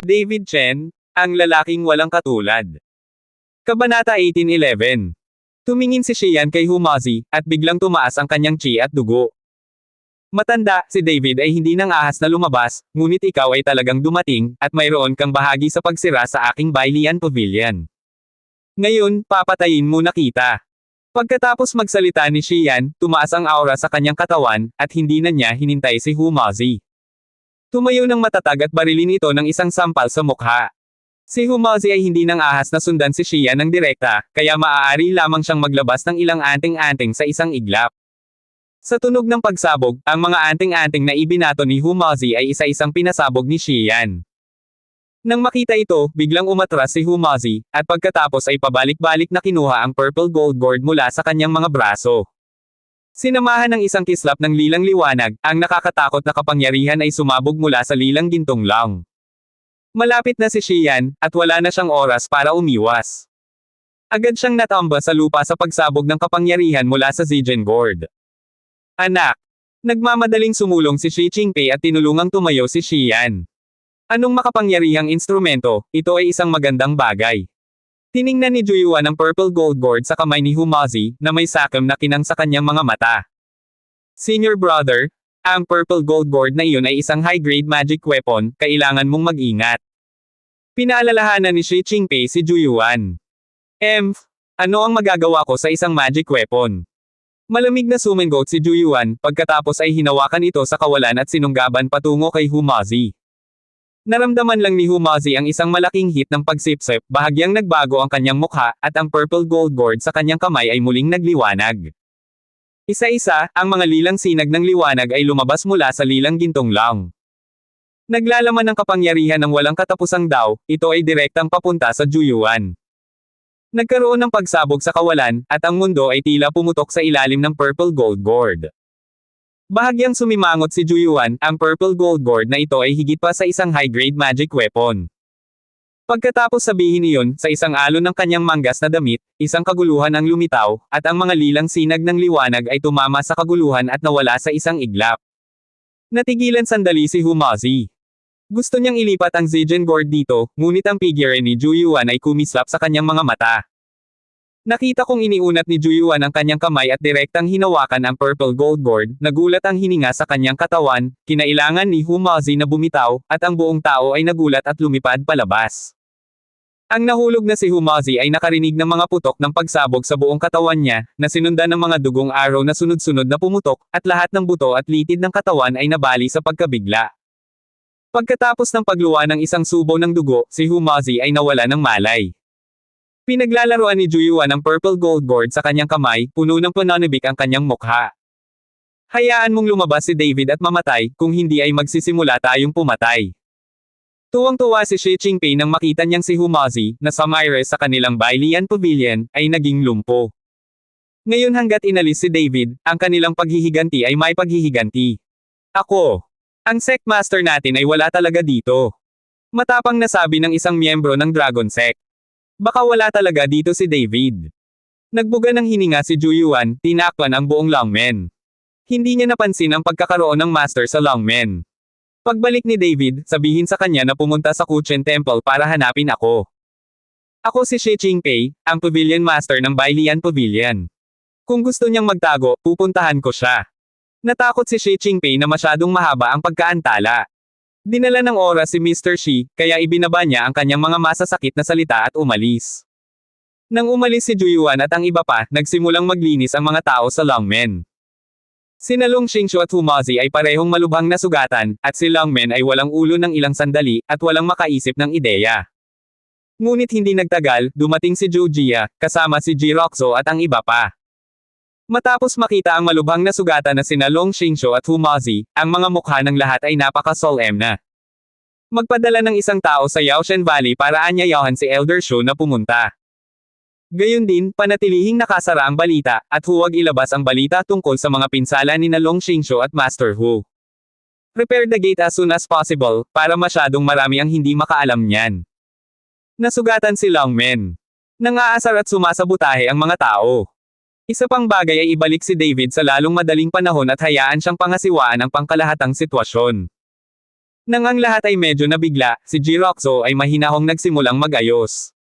David Chen, ang lalaking walang katulad. Kabanata 18:11. Tumingin si Xian kay Humazi, at biglang tumaas ang kanyang chi at dugo. Matanda, si David ay hindi nang ahas na lumabas, ngunit ikaw ay talagang dumating, at mayroon kang bahagi sa pagsira sa aking Bailian Pavilion. Ngayon, papatayin mo na kita. Pagkatapos magsalita ni Xian, tumaas ang aura sa kanyang katawan, at hindi na niya hinintay si Humazi. Tumayo ng matatag at barilin ito ng isang sampal sa mukha. Si Humazi ay hindi nang ahas na sundan si Xian ng direkta, kaya maaari lamang siyang maglabas ng ilang anting-anting sa isang iglap. Sa tunog ng pagsabog, ang mga anting-anting na ibinato ni Humazi ay isa-isang pinasabog ni Xian. Nang makita ito, biglang umatras si Humazi, at pagkatapos ay pabalik-balik na kinuha ang purple gold gourd mula sa kanyang mga braso. Sinamahan ng isang kislap ng lilang liwanag, ang nakakatakot na kapangyarihan ay sumabog mula sa lilang gintong lang. Malapit na si Xian, at wala na siyang oras para umiwas. Agad siyang natamba sa lupa sa pagsabog ng kapangyarihan mula sa Zijin Gourd. Anak! Nagmamadaling sumulong si Shi Qingpei at tinulungang tumayo si Xian. Anong makapangyarihang instrumento, ito ay isang magandang bagay. Tiningnan ni Juyuan ang purple gold gourd sa kamay ni Humazi, na may sakim na kinang sa kanyang mga mata. Senior brother, ang purple gold gourd na iyon ay isang high-grade magic weapon, kailangan mong mag-ingat. Pinaalalahanan ni Shi Qingpei si Juyuan. Ano ang magagawa ko sa isang magic weapon? Malamig na sumingot si Juyuan, pagkatapos ay hinawakan ito sa kawalan at sinunggaban patungo kay Humazi. Naramdaman lang ni Humazi ang isang malaking hit ng pagsipsip, bahagyang nagbago ang kanyang mukha, at ang purple gold gourd sa kanyang kamay ay muling nagliwanag. Isa-isa, ang mga lilang sinag ng liwanag ay lumabas mula sa lilang gintong lang. Naglalaman ng kapangyarihan ng walang katapusang daw, ito ay direktang papunta sa Juyuan. Nagkaroon ng pagsabog sa kawalan, at ang mundo ay tila pumutok sa ilalim ng purple gold gourd. Bahagyang sumimangot si Juyuan, ang purple gold gourd na ito ay higit pa sa isang high-grade magic weapon. Pagkatapos sabihin iyon, sa isang alon ng kanyang manggas na damit, isang kaguluhan ang lumitaw, at ang mga lilang sinag ng liwanag ay tumama sa kaguluhan at nawala sa isang iglap. Natigilan sandali si Humazi. Gusto niyang ilipat ang Zijin Gourd dito, ngunit ang figure ni Juyuan ay kumislap sa kanyang mga mata. Nakita kong iniunat ni Juyuan ang kanyang kamay at direktang hinawakan ang purple gold gourd, nagulat ang hininga sa kanyang katawan, kinailangan ni Humazi na bumitaw, at ang buong tao ay nagulat at lumipad palabas. Ang nahulog na si Humazi ay nakarinig ng mga putok ng pagsabog sa buong katawan niya, na sinundan ng mga dugong araw na sunod-sunod na pumutok, at lahat ng buto at litid ng katawan ay nabali sa pagkabigla. Pagkatapos ng pagluwa ng isang subo ng dugo, si Humazi ay nawala ng malay. Pinaglalaroan ni Juyuan ang purple gold gourd sa kanyang kamay, puno ng pananabik ang kanyang mukha. Hayaan mong lumabas si David at mamatay, kung hindi ay magsisimula tayong pumatay. Tuwang-tuwa si Shi Qingpei nang makita niyang si Humazi, na sumire sa kanilang Bailian Pavilion, ay naging lumpo. Ngayon hanggat inalis si David, ang kanilang paghihiganti ay may paghihiganti. Ako. Ang sect master natin ay wala talaga dito. Matapang na sabi ng isang miyembro ng Dragon Sect. Baka wala talaga dito si David. Nagbuga ng hininga si Juyuan, tinakpan ang buong Longmen. Hindi niya napansin ang pagkakaroon ng master sa Longmen. Pagbalik ni David, sabihin sa kanya na pumunta sa Kuchen Temple para hanapin ako. Ako si Shi Qingpei, ang Pavilion Master ng Bailian Pavilion. Kung gusto niyang magtago, pupuntahan ko siya. Natakot si Shi Qingpei na masyadong mahaba ang pagkaantala. Dinala ng oras si Mr. Shi, kaya ibinaba niya ang kanyang mga masasakit na salita at umalis. Nang umalis si Juyuan at ang iba pa, nagsimulang maglinis ang mga tao sa Longmen. Sina Long Xingshu at Humazi ay parehong malubhang na sugatan, at si Longmen ay walang ulo ng ilang sandali, at walang makaisip ng ideya. Ngunit hindi nagtagal, dumating si Zhou Jia, kasama si Ji Roxo at ang iba pa. Matapos makita ang malubhang na sugatan na sina Long Xingshu at Humazi, ang mga mukha ng lahat ay napaka-solemn na. Magpadala ng isang tao sa Yaoshen Valley para anyayahan si Elder Shu na pumunta. Gayon din, panatilihing nakasara ang balita, at huwag ilabas ang balita tungkol sa mga pinsala ni na Long Xingshu at Master Hu. Prepare the gate as soon as possible, para masyadong marami ang hindi makaalam niyan. Nasugatan si Longmen. Nangaasar at sumasabotahe ang mga tao. Isa pang bagay ay ibalik si David sa lalong madaling panahon at hayaan siyang pangasiwaan ang pangkalahatang sitwasyon. Nang ang lahat ay medyo nabigla, si Jiroxo ay mahinahong nagsimulang mag-ayos.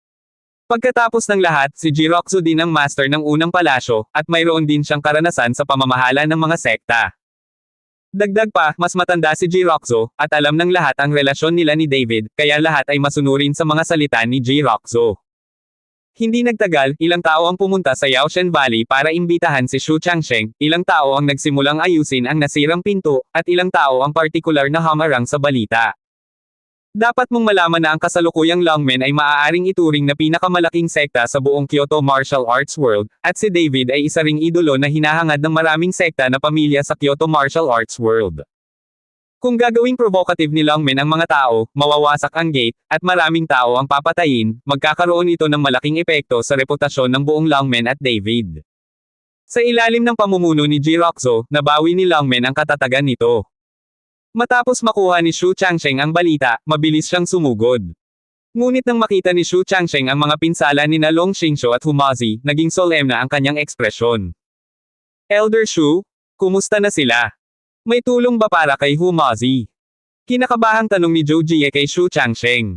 Pagkatapos ng lahat, si Jiroxo din ang master ng unang palasyo, at mayroon din siyang karanasan sa pamamahala ng mga sekta. Dagdag pa, mas matanda si Jiroxo, at alam ng lahat ang relasyon nila ni David, kaya lahat ay masunurin sa mga salita ni Jiroxo. Hindi nagtagal, ilang tao ang pumunta sa Yaoshen Valley para imbitahan si Xu Changsheng, ilang tao ang nagsimulang ayusin ang nasirang pinto, at ilang tao ang partikular na hamarang sa balita. Dapat mong malaman na ang kasalukuyang Longmen ay maaaring ituring na pinakamalaking sekta sa buong Kyoto Martial Arts World, at si David ay isa ring idolo na hinahangad ng maraming sekta na pamilya sa Kyoto Martial Arts World. Kung gagawing provocative ni Longmen ang mga tao, mawawasak ang gate, at maraming tao ang papatayin, magkakaroon ito ng malaking epekto sa reputasyon ng buong Longmen at David. Sa ilalim ng pamumuno ni Jiroxo, nabawi ni Longmen ang katatagan nito. Matapos makuha ni Xu Changsheng ang balita, mabilis siyang sumugod. Ngunit nang makita ni Xu Changsheng ang mga pinsala ni na Long Xingqiu at Humazi, naging solemn na ang kanyang ekspresyon. Elder Xu, kumusta na sila? May tulong ba para kay Humazi? Kinakabahang tanong ni Zhou Jie kay Xu Changsheng.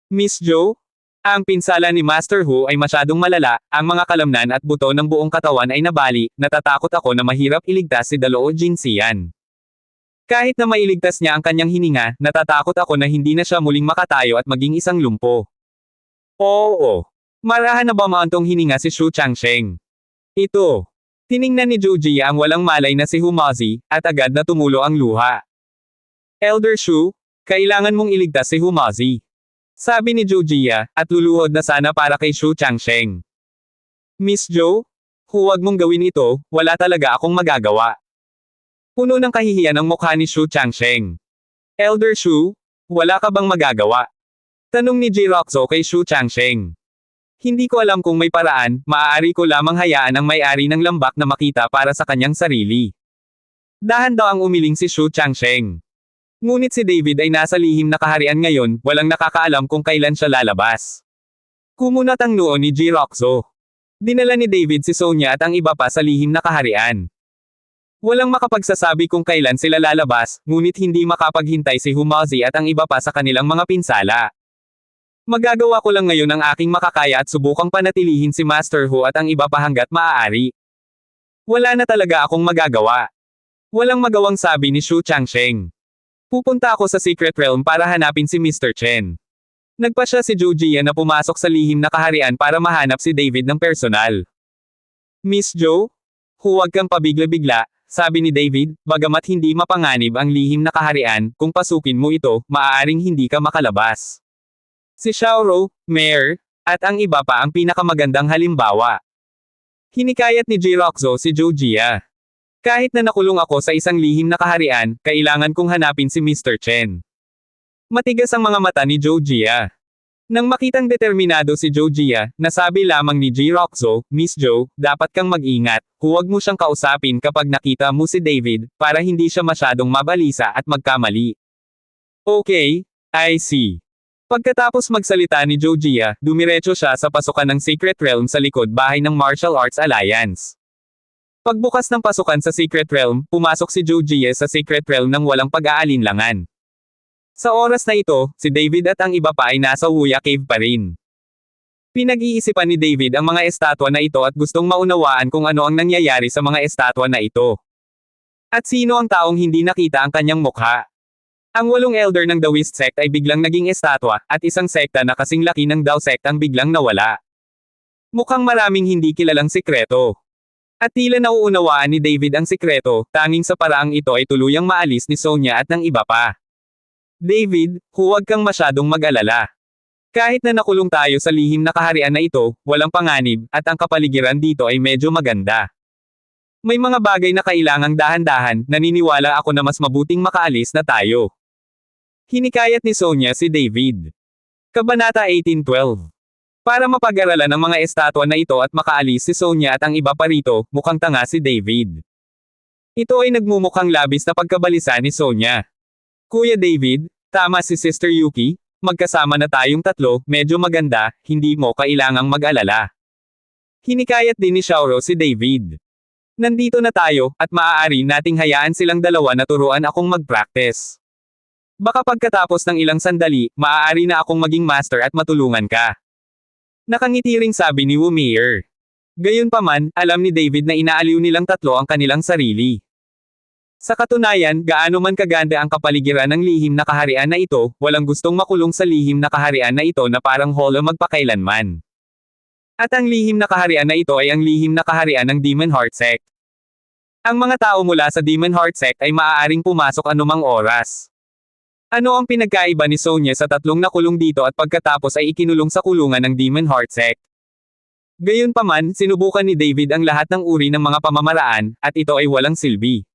Miss Zhou? Ang pinsala ni Master Hu ay masyadong malala, ang mga kalamnan at buto ng buong katawan ay nabali, natatakot ako na mahirap iligtas si Dalao Jinxian. Kahit na mailigtas niya ang kanyang hininga, natatakot ako na hindi na siya muling makatayo at maging isang lumpo. Oo. Marahan na ba maantong hininga si Xu Changsheng? Ito. Tiningnan ni Zhou Jie ang walang malay na si Humazi, at agad na tumulo ang luha. Elder Xu, kailangan mong iligtas si Humazi. Sabi ni Zhou Jie, at luluhod na sana para kay Xu Changsheng. Miss Zhou, huwag mong gawin ito, wala talaga akong magagawa. Puno ng kahihiyan ang mukha ni Xu Changsheng. Elder Xu, wala ka bang magagawa? Tanong ni Jiroxo kay Xu Changsheng. Hindi ko alam kung may paraan, maaari ko lamang hayaan ang may-ari ng lambak na makita para sa kanyang sarili. Dahan daw ang umiling si Xu Changsheng. Ngunit si David ay nasa lihim na kaharian ngayon, walang nakakaalam kung kailan siya lalabas. Kumunat ang noo ni Jiroxo. Dinala ni David si Sonya at ang iba pa sa lihim na kaharian. Walang makapagsasabi kung kailan sila lalabas, ngunit hindi makapaghintay si Humazi at ang iba pa sa kanilang mga pinsala. Magagawa ko lang ngayon ang aking makakaya at subukang panatilihin si Master Hu at ang iba pa hanggat maaari. Wala na talaga akong magagawa. Walang magawang sabi ni Xu Changsheng. Pupunta ako sa Secret Realm para hanapin si Mr. Chen. Nagpa siya si Zhou Jie na pumasok sa lihim na kaharian para mahanap si David ng personal. Miss Zhou? Huwag kang pabigla-bigla, sabi ni David, bagamat hindi mapanganib ang lihim na kaharian, kung pasukin mo ito, maaaring hindi ka makalabas. Si Xiaoro, Mayor, at ang iba pa ang pinakamagandang halimbawa. Hinikayat ni Jiroxo si Zhou Jie. Kahit na nakulong ako sa isang lihim na kaharian, kailangan kong hanapin si Mr. Chen. Matigas ang mga mata ni Zhou Jie. Nang makitang determinado si Zhou Jie, nasabi lamang ni Jiroxo, Miss Zhou, dapat kang mag-ingat, huwag mo siyang kausapin kapag nakita mo si David, para hindi siya masyadong mabalisa at magkamali. Okay, I see. Pagkatapos magsalita ni Zhou Jie, dumiretso siya sa pasukan ng Secret Realm sa likod bahay ng Martial Arts Alliance. Pagbukas ng pasukan sa Secret Realm, pumasok si Zhou Jie sa Secret Realm ng walang pag-aalinlangan. Sa oras na ito, si David at ang iba pa ay nasa Wuya Cave pa rin. Pinag-iisipan ni David ang mga estatwa na ito at gustong maunawaan kung ano ang nangyayari sa mga estatwa na ito. At sino ang taong hindi nakita ang kanyang mukha. Ang 8 elder ng Daoist sect ay biglang naging estatwa, at isang sekta na kasing laki ng Dao sect ang biglang nawala. Mukhang maraming hindi kilalang sikreto. At tila nauunawaan ni David ang sikreto, tanging sa paraang ito ay tuluyang maalis ni Sonya at ng iba pa. David, huwag kang masyadong mag-alala. Kahit na nakulong tayo sa lihim na kaharian na ito, walang panganib, at ang kapaligiran dito ay medyo maganda. May mga bagay na kailangang dahan-dahan, naniniwala ako na mas mabuting makaalis na tayo. Hinikayat ni Sonya si David. Kabanata 18:12. Para mapag-aralan ang mga estatwa na ito at makaalis si Sonya at ang iba pa rito, mukhang tanga si David. Ito ay nagmumukhang labis na pagkabalisa ni Sonya. Kuya David, tama si Sister Yuki, magkasama na tayong tatlo, medyo maganda, hindi mo kailangang mag-alala. Hinikayat din ni Xiaoro si David. Nandito na tayo, at maaari nating hayaan silang dalawa na turuan akong mag-practice. Baka pagkatapos ng ilang sandali, maaari na akong maging master at matulungan ka. Nakangiti ring sabi ni Wumeyer. Gayunpaman, alam ni David na inaaliw nilang tatlo ang kanilang sarili. Sa katunayan, gaano man kaganda ang kapaligiran ng lihim na kaharian na ito, walang gustong makulong sa lihim na kaharian na ito na parang holo magpakailanman. At ang lihim na kaharian na ito ay ang lihim na kaharian ng Demon Heart Sect. Ang mga tao mula sa Demon Heart Sect ay maaaring pumasok anumang oras. Ano ang pinagkaiba ni Sonya sa tatlong nakulong dito at pagkatapos ay ikinulong sa kulungan ng Demon Heart Sect? Gayunpaman, sinubukan ni David ang lahat ng uri ng mga pamamaraan, at ito ay walang silbi.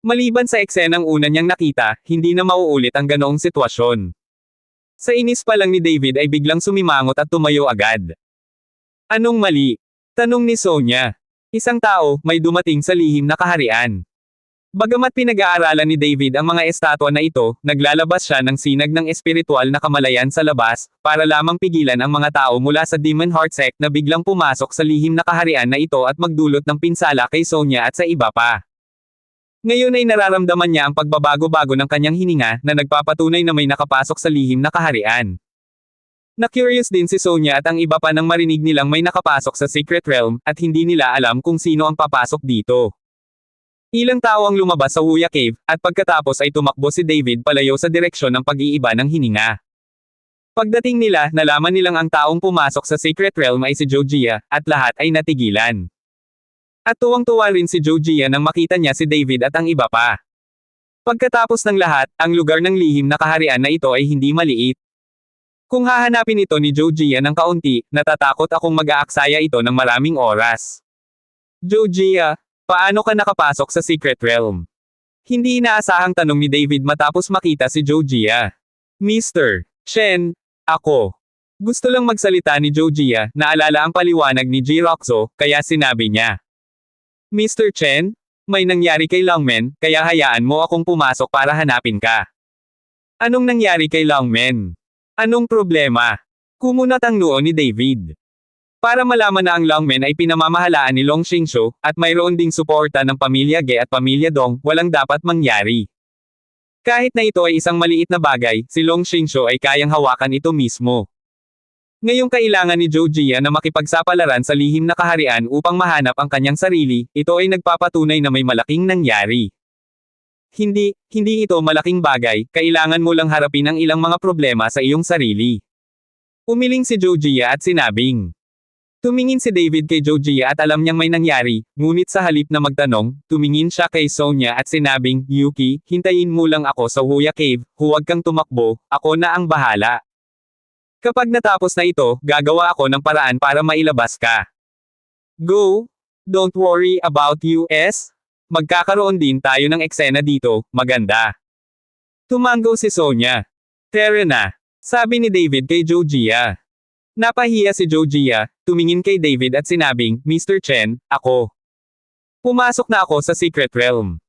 Maliban sa eksenang una niyang nakita, hindi na mauulit ang ganoong sitwasyon. Sa inis pa lang ni David ay biglang sumimangot at tumayo agad. Anong mali? Tanong ni Sonya. Isang tao, may dumating sa lihim na kaharian. Bagamat pinag-aaralan ni David ang mga estatwa na ito, naglalabas siya ng sinag ng espiritual na kamalayan sa labas, para lamang pigilan ang mga tao mula sa Demon Heart Sect na biglang pumasok sa lihim na kaharian na ito at magdulot ng pinsala kay Sonya at sa iba pa. Ngayon ay nararamdaman niya ang pagbabago-bago ng kanyang hininga na nagpapatunay na may nakapasok sa lihim na kaharian. Na-curious din si Sonya at ang iba pa nang marinig nilang may nakapasok sa Secret Realm, at hindi nila alam kung sino ang papasok dito. Ilang tao ang lumabas sa Wuya Cave, at pagkatapos ay tumakbo si David palayo sa direksyon ng pag-iiba ng hininga. Pagdating nila, nalaman nilang ang taong pumasok sa Secret Realm ay si Georgia, at lahat ay natigilan. At tuwang-tuwa rin si Georgia nang makita niya si David at ang iba pa. Pagkatapos ng lahat, ang lugar ng lihim na kaharian na ito ay hindi maliit. Kung hahanapin ito ni Georgia ng kaunti, natatakot akong mag-aaksaya ito ng maraming oras. Georgia, paano ka nakapasok sa Secret Realm? Hindi inaasahang tanong ni David matapos makita si Georgia. Mr. Chen, ako. Gusto lang magsalita ni Georgia, naalala ang paliwanag ni Jiroxo, kaya sinabi niya. Mr. Chen, may nangyari kay Longmen, kaya hayaan mo akong pumasok para hanapin ka. Anong nangyari kay Longmen? Anong problema? Kumunat ang noo ni David. Para malaman na ang Longmen ay pinamamahalaan ni Long Xingshu, at mayroon ding suporta ng pamilya Ge at pamilya Dong, walang dapat mangyari. Kahit na ito ay isang maliit na bagay, si Long Xingshu ay kayang hawakan ito mismo. Ngayong kailangan ni Georgia na makipagsapalaran sa lihim na kaharian upang mahanap ang kanyang sarili, ito ay nagpapatunay na may malaking nangyari. Hindi ito malaking bagay, kailangan mo lang harapin ang ilang mga problema sa iyong sarili. Umiling si Georgia at sinabing. Tumingin si David kay Georgia at alam niyang may nangyari, ngunit sa halip na magtanong, tumingin siya kay Sonya at sinabing, Yuki, hintayin mo lang ako sa Wuya Cave, huwag kang tumakbo, ako na ang bahala. Kapag natapos na ito, gagawa ako ng paraan para mailabas ka. Go! Don't worry about US. Magkakaroon din tayo ng eksena dito, maganda. Tumango si Sonya. Tara na, sabi ni David kay Georgia. Napahiya si Georgia, tumingin kay David at sinabing, Mr. Chen, ako. Pumasok na ako sa Secret Realm.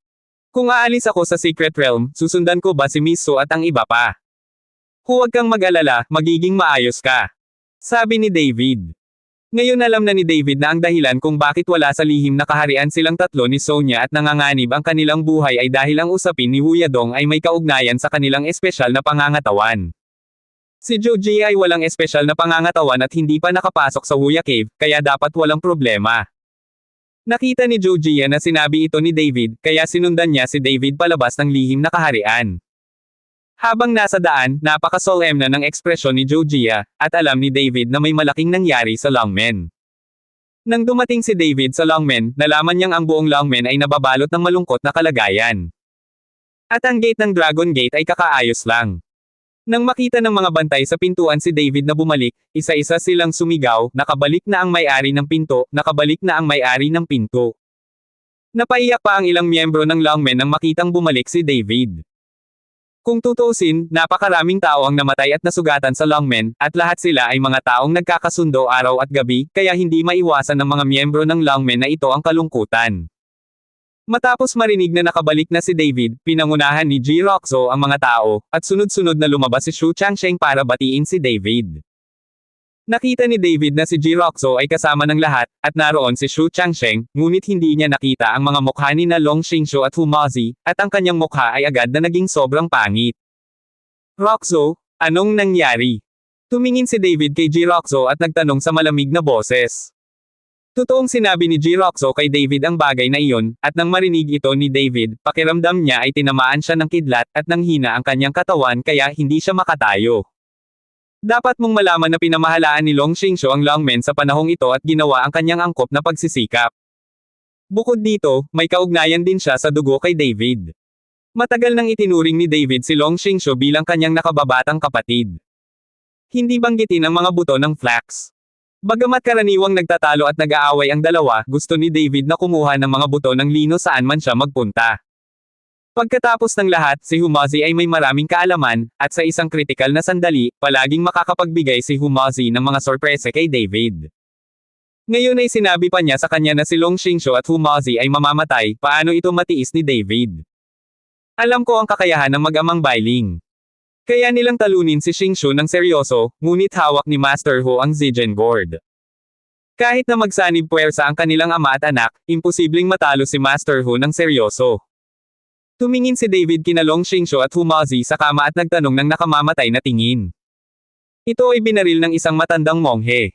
Kung aalis ako sa Secret Realm, susundan ko ba si Miss So at ang iba pa? Huwag kang mag-alala, magiging maayos ka. Sabi ni David. Ngayon alam na ni David na ang dahilan kung bakit wala sa lihim na kaharian silang tatlo ni Sonya at nanganganib ang kanilang buhay ay dahil ang usapin ni Wuya Dong ay may kaugnayan sa kanilang espesyal na pangangatawan. Si Georgia ay walang espesyal na pangangatawan at hindi pa nakapasok sa Wuya Cave, kaya dapat walang problema. Nakita ni Georgia na sinabi ito ni David, kaya sinundan niya si David palabas ng lihim na kaharian. Habang nasa daan, napaka-solemn ng ekspresyon ni Georgia, at alam ni David na may malaking nangyari sa Longmen. Nang dumating si David sa Longmen, nalaman niyang ang buong Longmen ay nababalot ng malungkot na kalagayan. At ang gate ng Dragon Gate ay kakaayos lang. Nang makita ng mga bantay sa pintuan si David na bumalik, isa-isa silang sumigaw, nakabalik na ang may-ari ng pinto, nakabalik na ang may-ari ng pinto. Napaiyak pa ang ilang miyembro ng Longmen nang makitang bumalik si David. Kung tutuusin, napakaraming tao ang namatay at nasugatan sa Longmen, at lahat sila ay mga taong nagkakasundo araw at gabi, kaya hindi maiwasan ng mga miyembro ng Longmen na ito ang kalungkutan. Matapos marinig na nakabalik na si David, pinangunahan ni Jiroxo ang mga tao, at sunod-sunod na lumabas si Shu Changsheng para batiin si David. Nakita ni David na si Jiroxo ay kasama ng lahat, at naroon si Shu Changsheng, ngunit hindi niya nakita ang mga mukha ni na Long Xingshu at Humazi, at ang kanyang mukha ay agad na naging sobrang pangit. Roxo, anong nangyari? Tumingin si David kay G-Roxo at nagtanong sa malamig na boses. Totoong sinabi ni G-Roxo kay David ang bagay na iyon, at nang marinig ito ni David, pakiramdam niya ay tinamaan siya ng kidlat at nanghina ang kanyang katawan kaya hindi siya makatayo. Dapat mong malaman na pinamahalaan ni Long Xingqiu ang Longmen sa panahong ito at ginawa ang kanyang angkop na pagsisikap. Bukod dito, may kaugnayan din siya sa dugo kay David. Matagal nang itinuring ni David si Long Xingqiu bilang kanyang nakababatang kapatid. Hindi banggitin ang mga buto ng flax. Bagamat karaniwang nagtatalo at nag-aaway ang dalawa, gusto ni David na kumuha ng mga buto ng lino saan man siya magpunta. Pagkatapos ng lahat, si Humazi ay may maraming kaalaman, at sa isang kritikal na sandali, palaging makakapagbigay si Humazi ng mga sorpresa kay David. Ngayon ay sinabi pa niya sa kanya na si Long Xingqiu at Humazi ay mamamatay, paano ito matiis ni David? Alam ko ang kakayahan ng mag-amang Bailing. Kaya nilang talunin si Xingqiu ng seryoso, ngunit hawak ni Master Hu ang Zijin Gourd. Kahit na magsanib puwersa ang kanilang ama at anak, imposibleng matalo si Master Hu ng seryoso. Tumingin si David kina Long Xingqiu at Humazi sa kama at nagtanong ng nakamamatay na tingin. Ito ay binaril ng isang matandang monghe.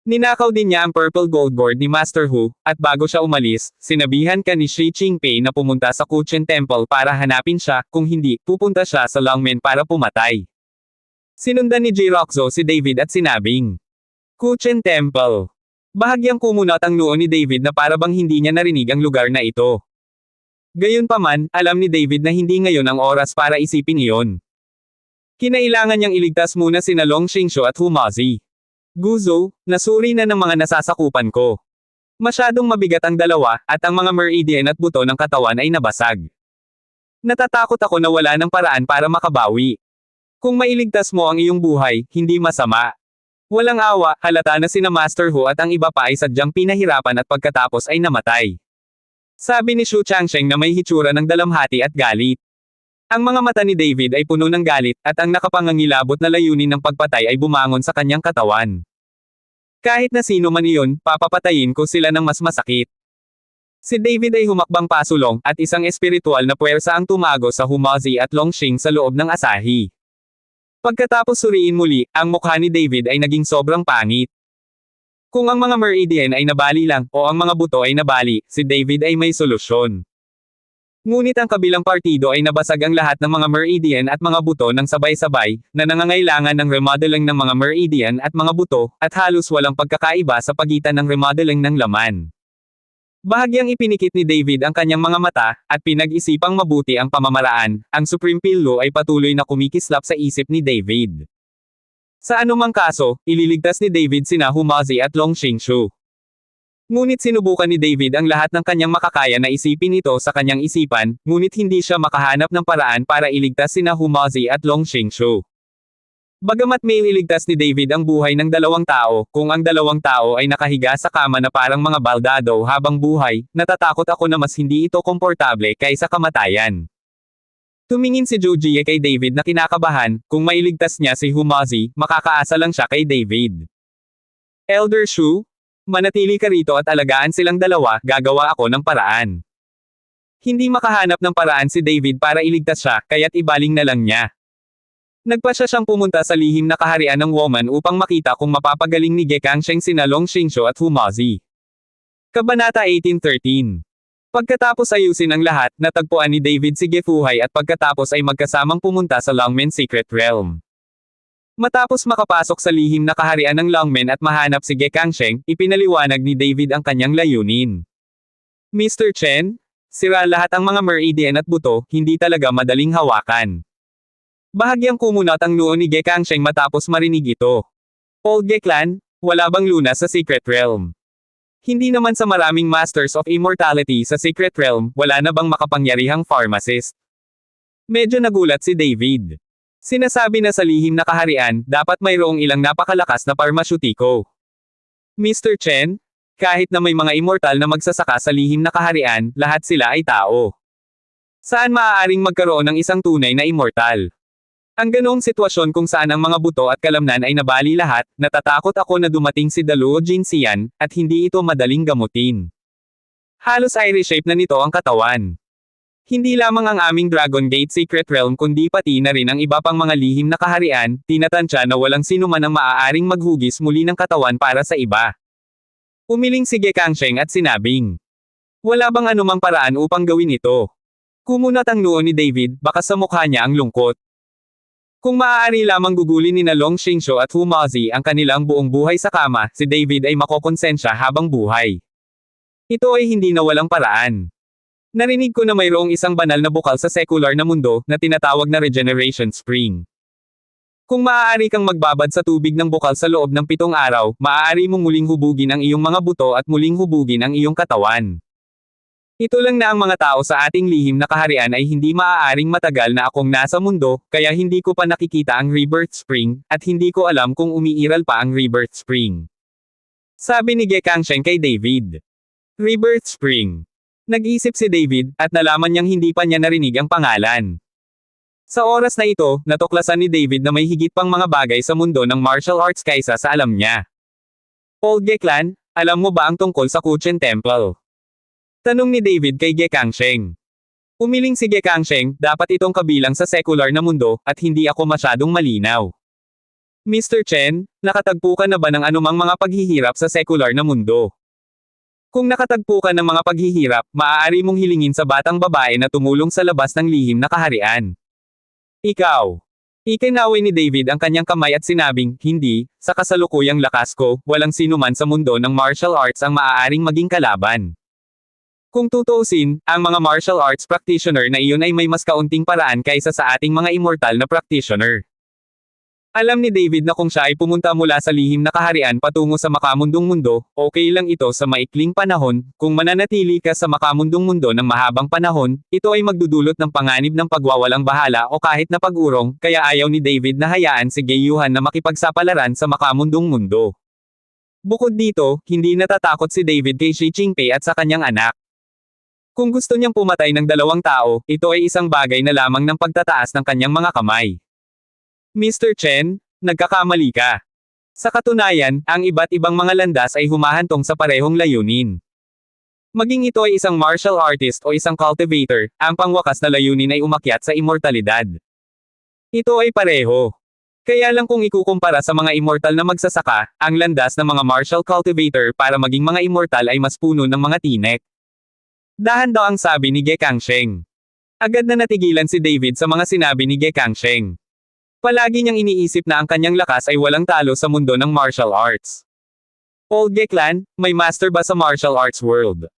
Ninakaw din niya ang purple gold gourd ni Master Hu, at bago siya umalis, sinabihan ka ni Shi Qingpei na pumunta sa Kuchen Temple para hanapin siya, kung hindi, pupunta siya sa Longmen para pumatay. Sinundan ni G-Roxo si David at sinabing, Kuchen Temple. Bahagyang kumunat ang noo ni David na parabang hindi niya narinig ang lugar na ito. Gayunpaman, alam ni David na hindi ngayon ang oras para isipin iyon. Kinailangan niyang iligtas muna sina Long Xingqiu at Humazi. Guzo, nasuri na ng mga nasasakupan ko. Masyadong mabigat ang dalawa, at ang mga meridian at buto ng katawan ay nabasag. Natatakot ako na wala ng paraan para makabawi. Kung mailigtas mo ang iyong buhay, hindi masama. Walang awa, halata na sina Master Hu at ang iba pa ay sadyang pinahirapan at pagkatapos ay namatay. Sabi ni Xu Changsheng na may hitsura ng dalamhati at galit. Ang mga mata ni David ay puno ng galit, at ang nakapangangilabot na layunin ng pagpatay ay bumangon sa kanyang katawan. Kahit na sino man iyon, papapatayin ko sila ng mas masakit. Si David ay humakbang pasulong, at isang espiritual na puwersa ang tumago sa Humazi at Longxing sa loob ng asahi. Pagkatapos suriin muli, ang mukha ni David ay naging sobrang pangit. Kung ang mga meridian ay nabali lang, o ang mga buto ay nabali, si David ay may solusyon. Ngunit ang kabilang partido ay nabasag ang lahat ng mga meridian at mga buto ng sabay-sabay, na nangangailangan ng remodeling ng mga meridian at mga buto, at halos walang pagkakaiba sa pagitan ng remodeling ng laman. Bahagyang ipinikit ni David ang kanyang mga mata, at pinag-isipang mabuti ang pamamaraan, ang Supreme Pillow ay patuloy na kumikislap sa isip ni David. Sa anumang kaso, ililigtas ni David sina Humazi at Long Xingqiu. Ngunit sinubukan ni David ang lahat ng kanyang makakaya na isipin ito sa kanyang isipan, ngunit hindi siya makahanap ng paraan para iligtas sina Humazi at Long Xingqiu. Bagamat may iligtas ni David ang buhay ng dalawang tao, kung ang dalawang tao ay nakahiga sa kama na parang mga baldado habang buhay, natatakot ako na mas hindi ito komportable kaysa kamatayan. Tumingin si Zhou Jie kay David na kinakabahan, kung mailigtas niya si Humazi, makakaasa lang siya kay David. Elder Shu, manatili ka rito at alagaan silang dalawa, gagawa ako ng paraan. Hindi makahanap ng paraan si David para iligtas siya, kaya't ibaling na lang niya. Nagpasya siyang pumunta sa lihim na kaharian ng Woman upang makita kung mapapagaling ni Ge Kangsheng sina Long Xingqiu at Humazi. Kabanata 18:13. Pagkatapos ayusin ang lahat, natagpuan ni David si Ge Fuhai at pagkatapos ay magkasamang pumunta sa Longmen Secret Realm. Matapos makapasok sa lihim na kaharian ng Longmen at mahanap si Ge Kangsheng, ipinaliwanag ni David ang kanyang layunin. Mr. Chen, sira lahat ang mga meridian at buto, hindi talaga madaling hawakan. Bahagyang kumunat ang noo ni Ge Kangsheng matapos marinig ito. Old Ge Clan, wala bang lunas sa Secret Realm? Hindi naman sa maraming Masters of Immortality sa Secret Realm, wala na bang makapangyarihang pharmacist? Medyo nagulat si David. Sinasabi na sa lihim na kaharian, dapat mayroong ilang napakalakas na parmasyutiko. Mr. Chen, kahit na may mga immortal na magsasaka sa lihim na kaharian, lahat sila ay tao. Saan maaaring magkaroon ng isang tunay na immortal? Ang ganoong sitwasyon kung saan ang mga buto at kalamnan ay nabali lahat, natatakot ako na dumating si Daluo Jinxian, at hindi ito madaling gamutin. Halos Irish shape na nito ang katawan. Hindi lamang ang aming Dragon Gate Secret Realm kundi pati na rin ang iba pang mga lihim na kaharian, tinatansya na walang sinuman ang maaaring maghugis muli ng katawan para sa iba. Umiling si Gekangsheng at sinabing, wala bang anumang paraan upang gawin ito? Kumunat ang noo ni David, baka sa mukha niya ang lungkot. Kung maaari lamang gugulin ni na Long Xingsho at Humazi ang kanilang buong buhay sa kama, si David ay makokonsensya habang buhay. Ito ay hindi na walang paraan. Narinig ko na mayroong isang banal na bukal sa secular na mundo, na tinatawag na Regeneration Spring. Kung maaari kang magbabad sa tubig ng bukal sa loob ng 7 araw, maaari mong muling hubugin ang iyong mga buto at muling hubugin ang iyong katawan. Ito lang na ang mga tao sa ating lihim na kaharian ay hindi maaaring matagal na akong nasa mundo, kaya hindi ko pa nakikita ang Rebirth Spring, at hindi ko alam kung umiiral pa ang Rebirth Spring. Sabi ni Gekangsheng kay David. Rebirth Spring. Nag-isip si David, at nalaman niyang hindi pa niya narinig ang pangalan. Sa oras na ito, natuklasan ni David na may higit pang mga bagay sa mundo ng martial arts kaysa sa alam niya. Old Geklan, alam mo ba ang tungkol sa Kuchen Temple? Tanong ni David kay Gekangsheng. Umiling si Gekangsheng, dapat itong kabilang sa secular na mundo, at hindi ako masyadong malinaw. Mr. Chen, nakatagpo ka na ba ng anumang mga paghihirap sa secular na mundo? Kung nakatagpo ka ng mga paghihirap, maaari mong hilingin sa batang babae na tumulong sa labas ng lihim na kaharian. Ikaw. Ikinaway ni David ang kanyang kamay at sinabing, hindi, sa kasalukuyang lakas ko, walang sinuman sa mundo ng martial arts ang maaaring maging kalaban. Kung tutuusin, ang mga martial arts practitioner na iyon ay may mas kaunting paraan kaysa sa ating mga immortal na practitioner. Alam ni David na kung siya ay pumunta mula sa lihim na kaharian patungo sa makamundong mundo, okay lang ito sa maikling panahon, kung mananatili ka sa makamundong mundo ng mahabang panahon, ito ay magdudulot ng panganib ng pagwawalang bahala o kahit na pag-urong, kaya ayaw ni David na hayaan si Geiyuhan na makipagsapalaran sa makamundong mundo. Bukod dito, hindi natatakot si David kay Shi Qingpei at sa kanyang anak. Kung gusto niyang pumatay ng 2 tao, ito ay isang bagay na lamang ng pagtataas ng kanyang mga kamay. Mr. Chen, nagkakamali ka. Sa katunayan, ang iba't ibang mga landas ay humahantong sa parehong layunin. Maging ito ay isang martial artist o isang cultivator, ang pangwakas na layunin ay umakyat sa immortalidad. Ito ay pareho. Kaya lang kung ikukumpara sa mga immortal na magsasaka, ang landas ng mga martial cultivator para maging mga immortal ay mas puno ng mga tinek. Dahan daw ang sabi ni Gekangsheng. Agad na natigilan si David sa mga sinabi ni Gekangsheng. Palagi niyang iniisip na ang kanyang lakas ay walang talo sa mundo ng martial arts. Old Geklan, may master ba sa martial arts world?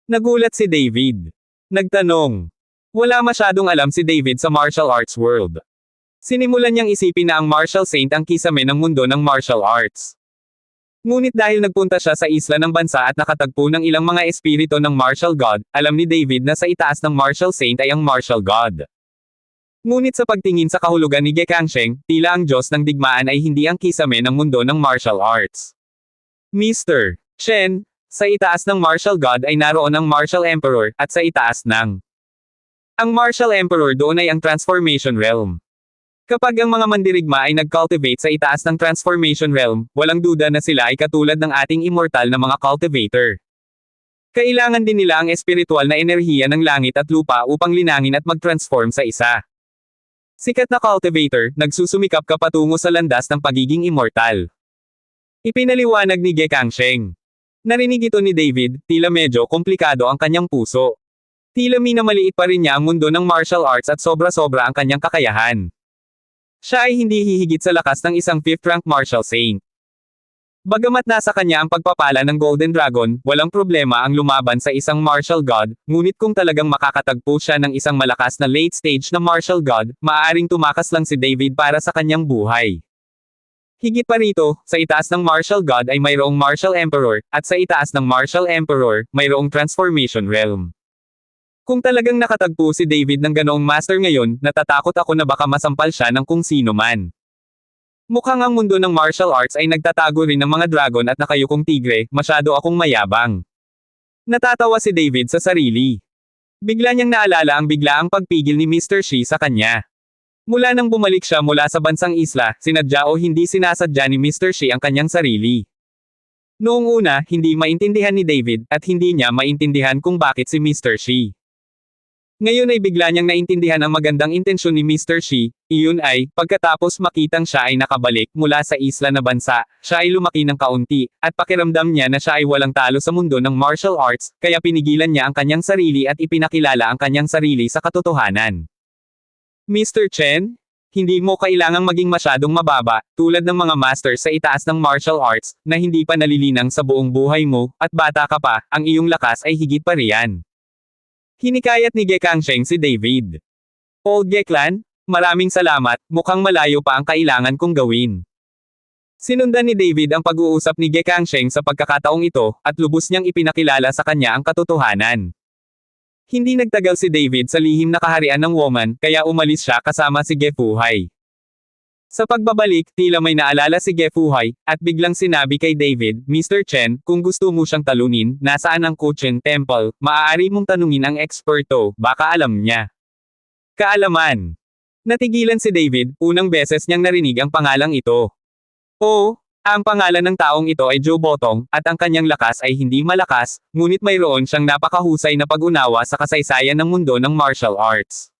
Nagulat si David. Nagtanong. Wala masyadong alam si David sa martial arts world. Sinimulan niyang isipin na ang martial saint ang kisame ng mundo ng martial arts. Ngunit dahil nagpunta siya sa isla ng bansa at nakatagpo ng ilang mga espiritu ng martial god, alam ni David na sa itaas ng martial saint ay ang martial god. Ngunit sa pagtingin sa kahulugan ni Gekangsheng, tila ang Diyos ng digmaan ay hindi ang kisame ng mundo ng martial arts. Mr. Chen, sa itaas ng martial god ay naroon ang martial emperor, at sa itaas ng ang martial emperor doon ay ang transformation realm. Kapag ang mga mandirigma ay nag-cultivate sa itaas ng transformation realm, walang duda na sila ay katulad ng ating immortal na mga cultivator. Kailangan din nila ang espiritual na enerhiya ng langit at lupa upang linangin at mag-transform sa isa. Sikat na cultivator, nagsusumikap ka patungo sa landas ng pagiging immortal. Ipinaliwanag ni Gekangsheng. Narinig ito ni David, tila medyo komplikado ang kanyang puso. Tila minamaliit pa rin niya ang mundo ng martial arts at sobra-sobra ang kanyang kakayahan. Siya ay hindi hihigit sa lakas ng isang 5th rank martial saint. Bagamat nasa kanya ang pagpapala ng Golden Dragon, walang problema ang lumaban sa isang martial god, ngunit kung talagang makakatagpo siya ng isang malakas na late stage na martial god, maaaring tumakas lang si David para sa kanyang buhay. Higit pa rito, sa itaas ng martial god ay mayroong martial emperor, at sa itaas ng martial emperor, mayroong transformation realm. Kung talagang nakatagpo si David ng ganoong master ngayon, natatakot ako na baka masampal siya ng kung sino man. Mukhang ang mundo ng martial arts ay nagtatago rin ng mga dragon at nakayukong tigre, masyado akong mayabang. Natatawa si David sa sarili. Bigla niyang naalala ang biglaang pagpigil ni Mr. Shi sa kanya. Mula nang bumalik siya mula sa bansang isla, sinadya o hindi sinasadya ni Mr. Shi ang kanyang sarili. Noong una, hindi maintindihan ni David, at hindi niya maintindihan kung bakit si Mr. Shi Ngayon ay bigla niyang naintindihan ang magandang intensyon ni Mr. Shi, iyon ay, pagkatapos makitang siya ay nakabalik mula sa isla na bansa, siya ay lumaki ng kaunti, at pakiramdam niya na siya ay walang talo sa mundo ng martial arts, kaya pinigilan niya ang kanyang sarili at ipinakilala ang kanyang sarili sa katotohanan. Mr. Chen? Hindi mo kailangang maging masyadong mababa, tulad ng mga master sa itaas ng martial arts, na hindi pa nalilinang sa buong buhay mo, at bata ka pa, ang iyong lakas ay higit pa riyan. Hinikayat ni Gekangsheng si David. Old Geklan, maraming salamat, mukhang malayo pa ang kailangan kong gawin. Sinundan ni David ang pag-uusap ni Gekangsheng sa pagkakataong ito, at lubos niyang ipinakilala sa kanya ang katotohanan. Hindi nagtagal si David sa lihim na kaharian ng woman, kaya umalis siya kasama si Gefuhai. Sa pagbabalik, tila may naalala si Gefuhai, at biglang sinabi kay David, Mr. Chen, kung gusto mo siyang talunin, nasaan ang Kuchen Temple, maaari mong tanungin ang eksperto, baka alam niya. Kaalaman. Natigilan si David, unang beses niyang narinig ang pangalang ito. Oo. Ang pangalan ng taong ito ay Joe Botong, at ang kanyang lakas ay hindi malakas, ngunit mayroon siyang napakahusay na pag-unawa sa kasaysayan ng mundo ng martial arts.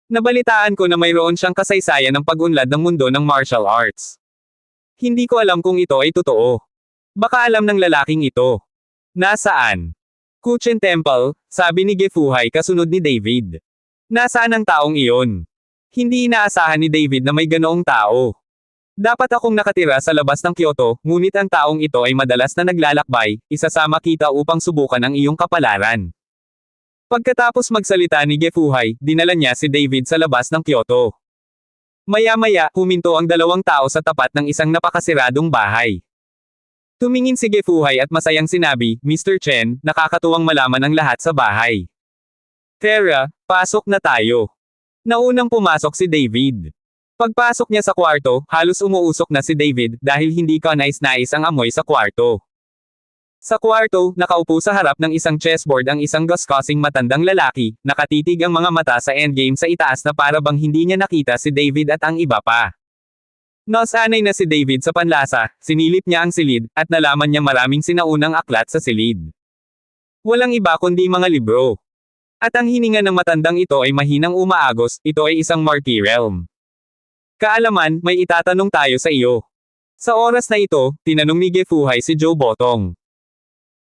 Nabalitaan ko na mayroon siyang kasaysayan ng pag-unlad ng mundo ng martial arts. Hindi ko alam kung ito ay totoo. Baka alam ng lalaking ito. Nasaan? Kuchen Temple, sabi ni Gefuhai kasunod ni David. Nasaan ang taong iyon? Hindi inaasahan ni David na may ganoong tao. Dapat akong nakatira sa labas ng Kyoto, ngunit ang taong ito ay madalas na naglalakbay, isasama kita upang subukan ang iyong kapalaran. Pagkatapos magsalita ni Gefuhai, dinala niya si David sa labas ng Kyoto. Maya-maya, huminto ang dalawang tao sa tapat ng isang napakasiradong bahay. Tumingin si Gefuhai at masayang sinabi, Mr. Chen, nakakatuwang malaman ang lahat sa bahay. Tara, pasok na tayo. Naunang pumasok si David. Pagpasok niya sa kwarto, halos umuusok na si David dahil hindi kanais-nais ang amoy sa kwarto. Sa kwarto, nakaupo sa harap ng isang chessboard ang isang gaskasing matandang lalaki, nakatitig ang mga mata sa endgame sa itaas na para bang hindi niya nakita si David at ang iba pa. Nasanay na si David sa panlasa, sinilip niya ang silid, at nalaman niya maraming sinaunang aklat sa silid. Walang iba kundi mga libro. At ang hininga ng matandang ito ay mahinang umaagos, ito ay isang Marquee Realm. Kaalaman, may itatanong tayo sa iyo. Sa oras na ito, tinanong ni Gefuhai si Joe Botong.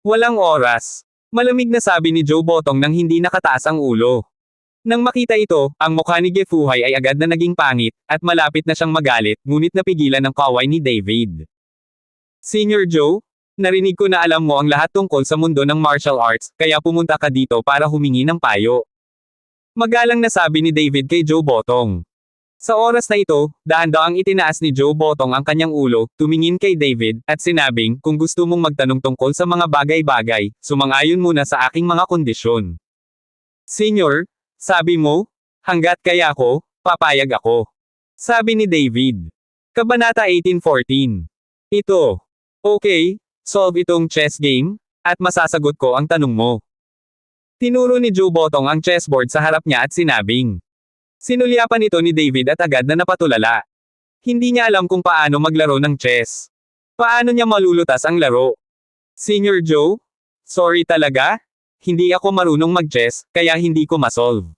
Walang oras. Malamig na sabi ni Joe Botong nang hindi nakataas ang ulo. Nang makita ito, ang mukha ni Gefuhai ay agad na naging pangit, at malapit na siyang magalit, ngunit napigilan ng kaway ni David. Senior Joe, narinig ko na alam mo ang lahat tungkol sa mundo ng martial arts, kaya pumunta ka dito para humingi ng payo. Magalang na sabi ni David kay Joe Botong. Sa oras na ito, dahan-daang itinaas ni Joe Botong ang kanyang ulo, tumingin kay David, at sinabing, kung gusto mong magtanong tungkol sa mga bagay-bagay, sumang-ayon muna sa aking mga kondisyon. Senior, sabi mo? Hanggat kaya ko, papayag ako. Sabi ni David. Kabanata 18:14. Ito. Okay, solve itong chess game, at masasagot ko ang tanong mo. Tinuro ni Joe Botong ang chessboard sa harap niya at sinabing. Sinulyapan ito ni David at agad na napatulala. Hindi niya alam kung paano maglaro ng chess. Paano niya malulutas ang laro? Senior Joe? Sorry talaga? Hindi ako marunong mag-chess, kaya hindi ko masolve.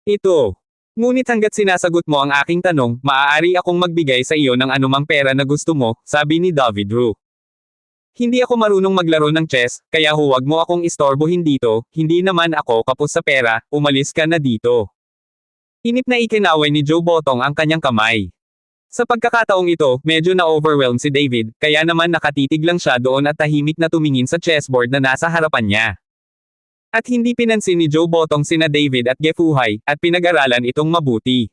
Ito. Ngunit hanggat sinasagot mo ang aking tanong, maaari akong magbigay sa iyo ng anumang pera na gusto mo, sabi ni David Ru. Hindi ako marunong maglaro ng chess, kaya huwag mo akong istorbohin dito, hindi naman ako kapos sa pera, umalis ka na dito. Inip na ikinaway ni Joe Botong ang kanyang kamay. Sa pagkakataong ito, medyo na-overwhelm si David, kaya naman nakatitig lang siya doon at tahimik na tumingin sa chessboard na nasa harapan niya. At hindi pinansin ni Joe Botong sina David at Gefuhai, at pinag-aralan itong mabuti.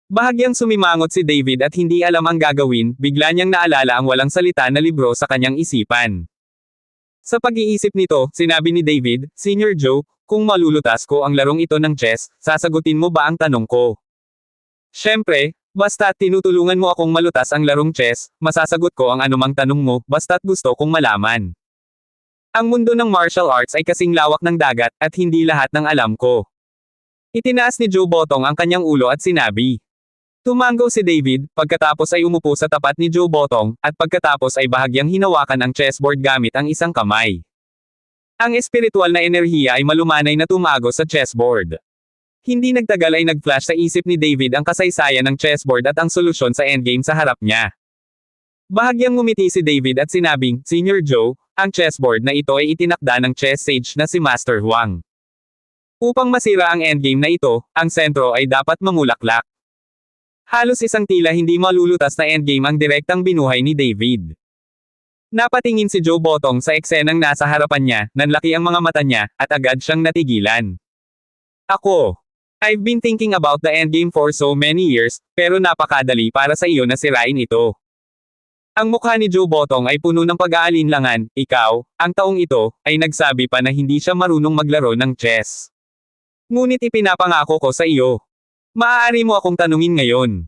Bahagyang sumimangot si David at hindi alam ang gagawin, bigla niyang naalala ang walang salita na libro sa kanyang isipan. Sa pag-iisip nito, sinabi ni David, Senior Joe, kung malulutas ko ang larong ito ng chess, sasagutin mo ba ang tanong ko? Siyempre, basta't tinutulungan mo akong malutas ang larong chess, masasagot ko ang anumang tanong mo, basta't gusto kong malaman. Ang mundo ng martial arts ay kasing lawak ng dagat, at hindi lahat ng alam ko. Itinaas ni Joe Botong ang kanyang ulo at sinabi. Tumango si David, pagkatapos ay umupo sa tapat ni Joe Botong, at pagkatapos ay bahagyang hinawakan ang chessboard gamit ang isang kamay. Ang espiritual na enerhiya ay malumanay na tumago sa chessboard. Hindi nagtagal ay nag-flash sa isip ni David ang kasaysayan ng chessboard at ang solusyon sa endgame sa harap niya. Bahagyang ngumiti si David at sinabing, Senior Joe, ang chessboard na ito ay itinakda ng chess sage na si Master Huang. Upang masira ang endgame na ito, ang sentro ay dapat mamulaklak. Halos isang tila hindi malulutas na endgame ang direktang binuhay ni David. Napatingin si Joe Botong sa eksenang nasa harapan niya, nanlaki ang mga mata niya, at agad siyang natigilan. I've been thinking about the endgame for so many years, pero napakadali para sa iyo na sirain ito. Ang mukha ni Joe Botong ay puno ng pag-aalinlangan, ikaw, ang taong ito, ay nagsabi pa na hindi siya marunong maglaro ng chess. Ngunit ipinapangako ko sa iyo. Maaari mo akong tanungin ngayon.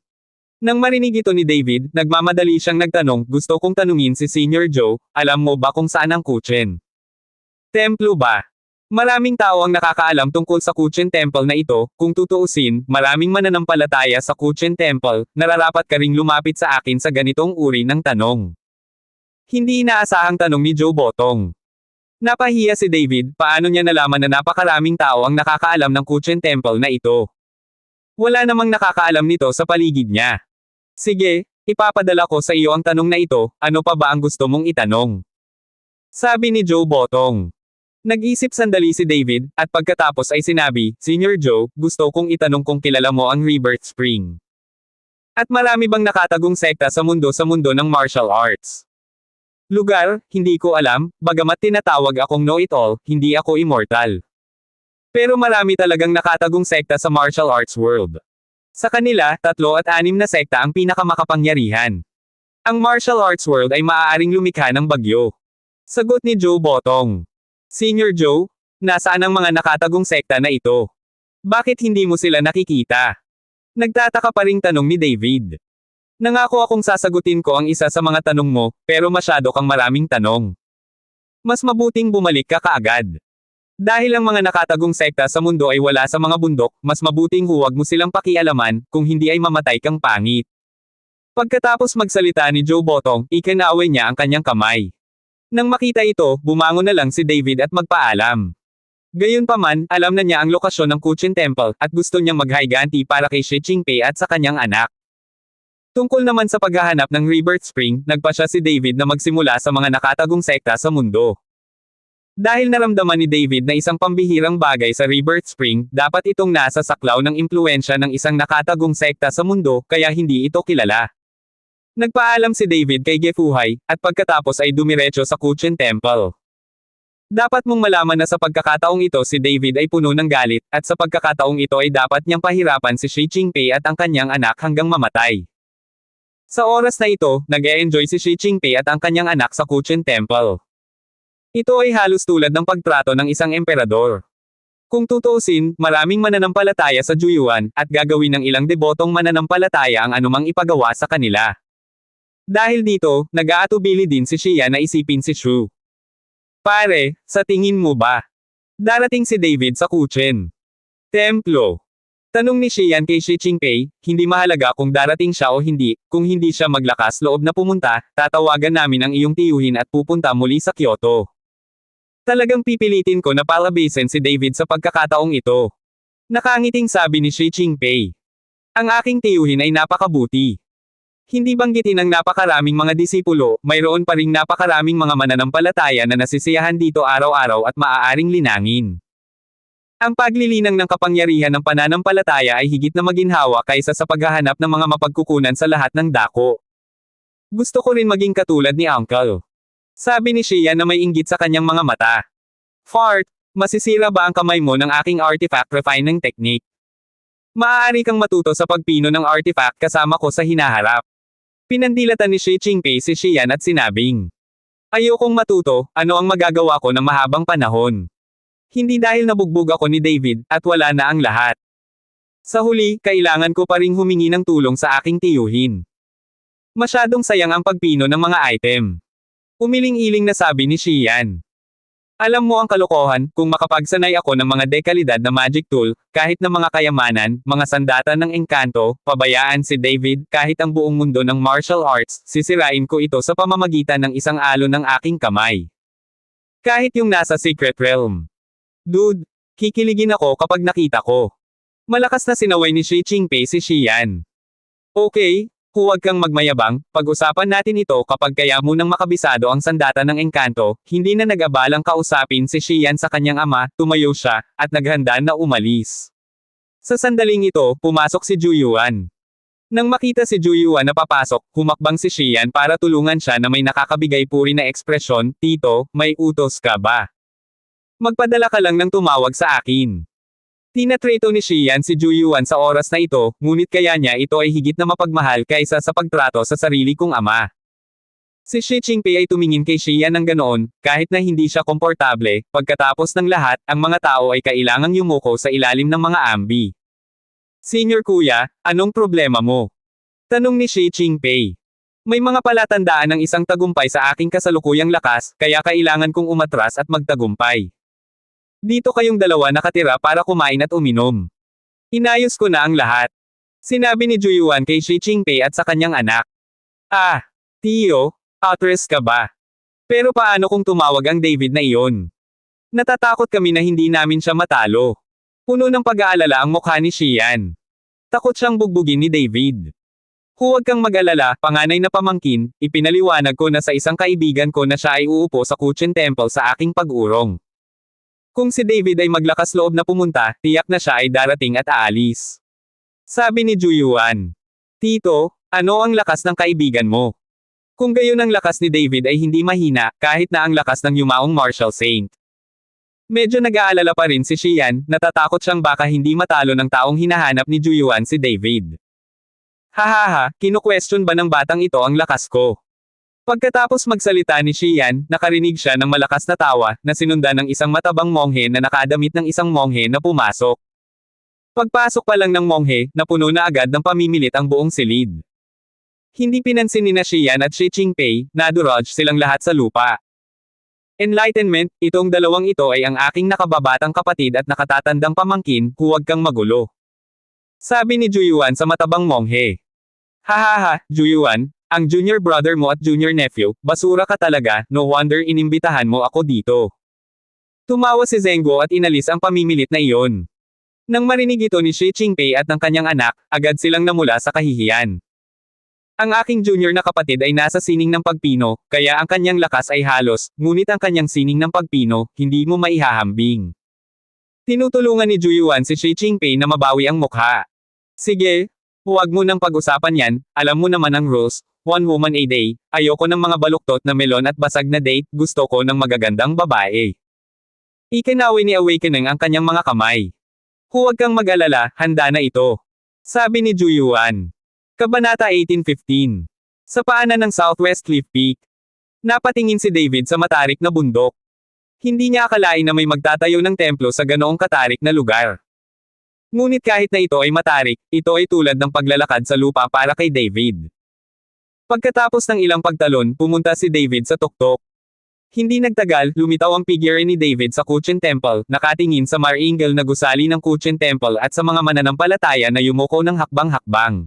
Nang marinig ito ni David, nagmamadali siyang nagtanong, gusto kong tanungin si Senior Joe, alam mo ba kung saan ang Kuchen Templo ba? Maraming tao ang nakakaalam tungkol sa Kuchen Temple na ito, kung tutuusin, maraming mananampalataya sa Kuchen Temple, nararapat ka ring lumapit sa akin sa ganitong uri ng tanong. Hindi inaasahang tanong ni Joe Botong. Napahiya si David, paano niya nalaman na napakaraming tao ang nakakaalam ng Kuchen Temple na ito? Wala namang nakakaalam nito sa paligid niya. Sige, ipapadala ko sa iyo ang tanong na ito, ano pa ba ang gusto mong itanong? Sabi ni Joe Botong. Nag-isip sandali si David, at pagkatapos ay sinabi, Senior Joe, gusto kong itanong kung kilala mo ang Rebirth Spring. At marami bang nakatagong sekta sa mundo ng martial arts? Lugar, hindi ko alam, bagamat tinatawag akong know-it-all, hindi ako immortal. Pero marami talagang nakatagong sekta sa martial arts world. Sa kanila, 3 at 6 na sekta ang pinakamakapangyarihan. Ang martial arts world ay maaaring lumikha ng bagyo. Sagot ni Joe Botong. Senior Joe, nasaan ang mga nakatagong sekta na ito? Bakit hindi mo sila nakikita? Nagtataka pa ring tanong ni David. Nangako akong sasagutin ko ang isa sa mga tanong mo, pero masyado kang maraming tanong. Mas mabuting bumalik ka kaagad. Dahil ang mga nakatagong sekta sa mundo ay wala sa mga bundok, mas mabuting huwag mo silang pakialaman, kung hindi ay mamatay kang pangit. Pagkatapos magsalita ni Joe Botong, ikinaway niya ang kanyang kamay. Nang makita ito, bumangon na lang si David at magpaalam. Gayunpaman, alam na niya ang lokasyon ng Kuchen Temple, at gusto niyang maghiganti para kay Shi Qingpei at sa kanyang anak. Tungkol naman sa paghahanap ng Rebirth Spring, nagpasya si David na magsimula sa mga nakatagong sekta sa mundo. Dahil naramdaman ni David na isang pambihirang bagay sa Rebirth Spring, dapat itong nasa saklaw ng impluwensya ng isang nakatagong sekta sa mundo, kaya hindi ito kilala. Nagpaalam si David kay Gefuhai, at pagkatapos ay dumiretso sa Kuchen Temple. Dapat mong malaman na sa pagkakataong ito si David ay puno ng galit, at sa pagkakataong ito ay dapat niyang pahirapan si Shi Qingpei at ang kanyang anak hanggang mamatay. Sa oras na ito, nag-e-enjoy si Shi Qingpei at ang kanyang anak sa Kuchen Temple. Ito ay halos tulad ng pagtrato ng isang emperador. Kung tutuusin, maraming mananampalataya sa Juyuan, at gagawin ng ilang debotong mananampalataya ang anumang ipagawa sa kanila. Dahil dito, nag-aatubili din si Xian na isipin si Shu. Pare, sa tingin mo ba? Darating si David sa Kuchen Templo. Tanong ni Xian kay Shi Qingpei, hindi mahalaga kung darating siya o hindi, kung hindi siya maglakas loob na pumunta, tatawagan namin ang iyong tiyuhin at pupunta muli sa Kyoto. Talagang pipilitin ko na palabasin si David sa pagkakataong ito. Nakangiting sabi ni Shi Qingpei. Ang aking tiyuhin ay napakabuti. Hindi banggitin ang napakaraming mga disipulo, mayroon pa ring napakaraming mga mananampalataya na nasisiyahan dito araw-araw at maaaring linangin. Ang paglilinang ng kapangyarihan ng pananampalataya ay higit na maginhawa kaysa sa paghahanap ng mga mapagkukunan sa lahat ng dako. Gusto ko rin maging katulad ni Uncle. Sabi ni Xian na may inggit sa kanyang mga mata. Fart, masisira ba ang kamay mo ng aking artifact refining technique? Maaari kang matuto sa pagpino ng artifact kasama ko sa hinaharap. Pinandilatan ni Shi Qingpei si Xian at sinabing, ayokong matuto, ano ang magagawa ko ng mahabang panahon? Hindi dahil nabugbog ako ni David, at wala na ang lahat. Sa huli, kailangan ko pa ring humingi ng tulong sa aking tiyuhin. Masyadong sayang ang pagpino ng mga item. Umiling-iling na sabi ni Xian. Alam mo ang kalokohan, kung makapagsanay ako ng mga dekalidad na magic tool, kahit na mga kayamanan, mga sandata ng engkanto, pabayaan si David, kahit ang buong mundo ng martial arts, sisirain ko ito sa pamamagitan ng isang alon ng aking kamay. Kahit yung nasa Secret Realm. Dude, kikiligin ako kapag nakita ko. Malakas na sinaway ni Shi Qingpei si Xian. Okay, huwag kang magmayabang, pag-usapan natin ito kapag kaya munang makabisado ang sandata ng engkanto, hindi na nag-abalang kausapin si Xian sa kanyang ama, tumayo siya, at naghanda na umalis. Sa sandaling ito, pumasok si Juyuan. Nang makita si Juyuan na papasok, humakbang si Xian para tulungan siya na may nakakabigay puri na ekspresyon, Tito, may utos ka ba? Magpadala ka lang ng tumawag sa akin. Tinatreto ni Xian si Juyuan sa oras na ito, ngunit kaya niya ito ay higit na mapagmahal kaysa sa pagtrato sa sarili kong ama. Si Shi Qingpei ay tumingin kay Xian ng ganoon, kahit na hindi siya komportable, pagkatapos ng lahat, ang mga tao ay kailangang yumuko sa ilalim ng mga ambi. Senior kuya, anong problema mo? Tanong ni Shi Qingpei. May mga palatandaan ng isang tagumpay sa aking kasalukuyang lakas, kaya kailangan kong umatras at magtagumpay. Dito kayong dalawa nakatira para kumain at uminom. Inayos ko na ang lahat. Sinabi ni Juyuan kay Shi Qingpei at sa kanyang anak. Ah, Tio, actress ka ba? Pero paano kung tumawag ang David na iyon? Natatakot kami na hindi namin siya matalo. Puno ng pag-aalala ang mukha ni Xian. Takot siyang bugbugin ni David. Huwag kang mag-alala, panganay na pamangkin, ipinaliwanag ko na sa isang kaibigan ko na siya ay uupo sa Kuchen Temple sa aking pag-urong. Kung si David ay maglakas loob na pumunta, tiyak na siya ay darating at aalis. Sabi ni Juyuan. Tito, ano ang lakas ng kaibigan mo? Kung gayon ang lakas ni David ay hindi mahina, kahit na ang lakas ng yumaong martial saint. Medyo nag-aalala pa rin si Xian, natatakot siyang baka hindi matalo ng taong hinahanap ni Juyuan si David. Hahaha, kinu-question ba ng batang ito ang lakas ko? Pagkatapos magsalita ni Xian, nakarinig siya ng malakas na tawa, na sinundan ng isang matabang monghe na nakadamit ng isang monghe na pumasok. Pagpasok pa lang ng monghe, napuno na agad ng pamimilit ang buong silid. Hindi pinansin ni na Xian at Shi Qingpei, nadurog silang lahat sa lupa. Enlightenment, itong dalawang ito ay ang aking nakababatang kapatid at nakatatandang pamangkin, huwag kang magulo. Sabi ni Juyuan sa matabang monghe. Hahaha, Juyuan, ang junior brother mo at junior nephew, basura ka talaga, no wonder inimbitahan mo ako dito. Tumawa si Zengguo at inalis ang pamimilit na iyon. Nang marinig ito ni Shi Qingpei at ng kanyang anak, agad silang namula sa kahihiyan. Ang aking junior na kapatid ay nasa sining ng pagpino, kaya ang kanyang lakas ay halos, ngunit ang kanyang sining ng pagpino, hindi mo maihahambing. Tinutulungan ni Juyuan si Shi Qingpei na mabawi ang mukha. Sige, huwag mo nang pag-usapan yan, alam mo naman ang rules, one woman a day, ayoko ng mga baluktot na melon at basag na date, gusto ko ng magagandang babae. Ikinawi ni Awakening ang kanyang mga kamay. Huwag kang mag-alala, handa na ito. Sabi ni Juyuan. Kabanata 18:15. Sa paanan ng Southwest Cliff Peak. Napatingin si David sa matarik na bundok. Hindi niya akalain na may magtatayo ng templo sa ganoong katarik na lugar. Ngunit kahit na ito ay matarik, ito ay tulad ng paglalakad sa lupa para kay David. Pagkatapos ng ilang pagtalon, pumunta si David sa tuktok. Hindi nagtagal, lumitaw ang figure ni David sa Kuchen Temple, nakatingin sa Maringal na gusali ng Kuchen Temple at sa mga mananampalataya na yumuko ng hakbang-hakbang.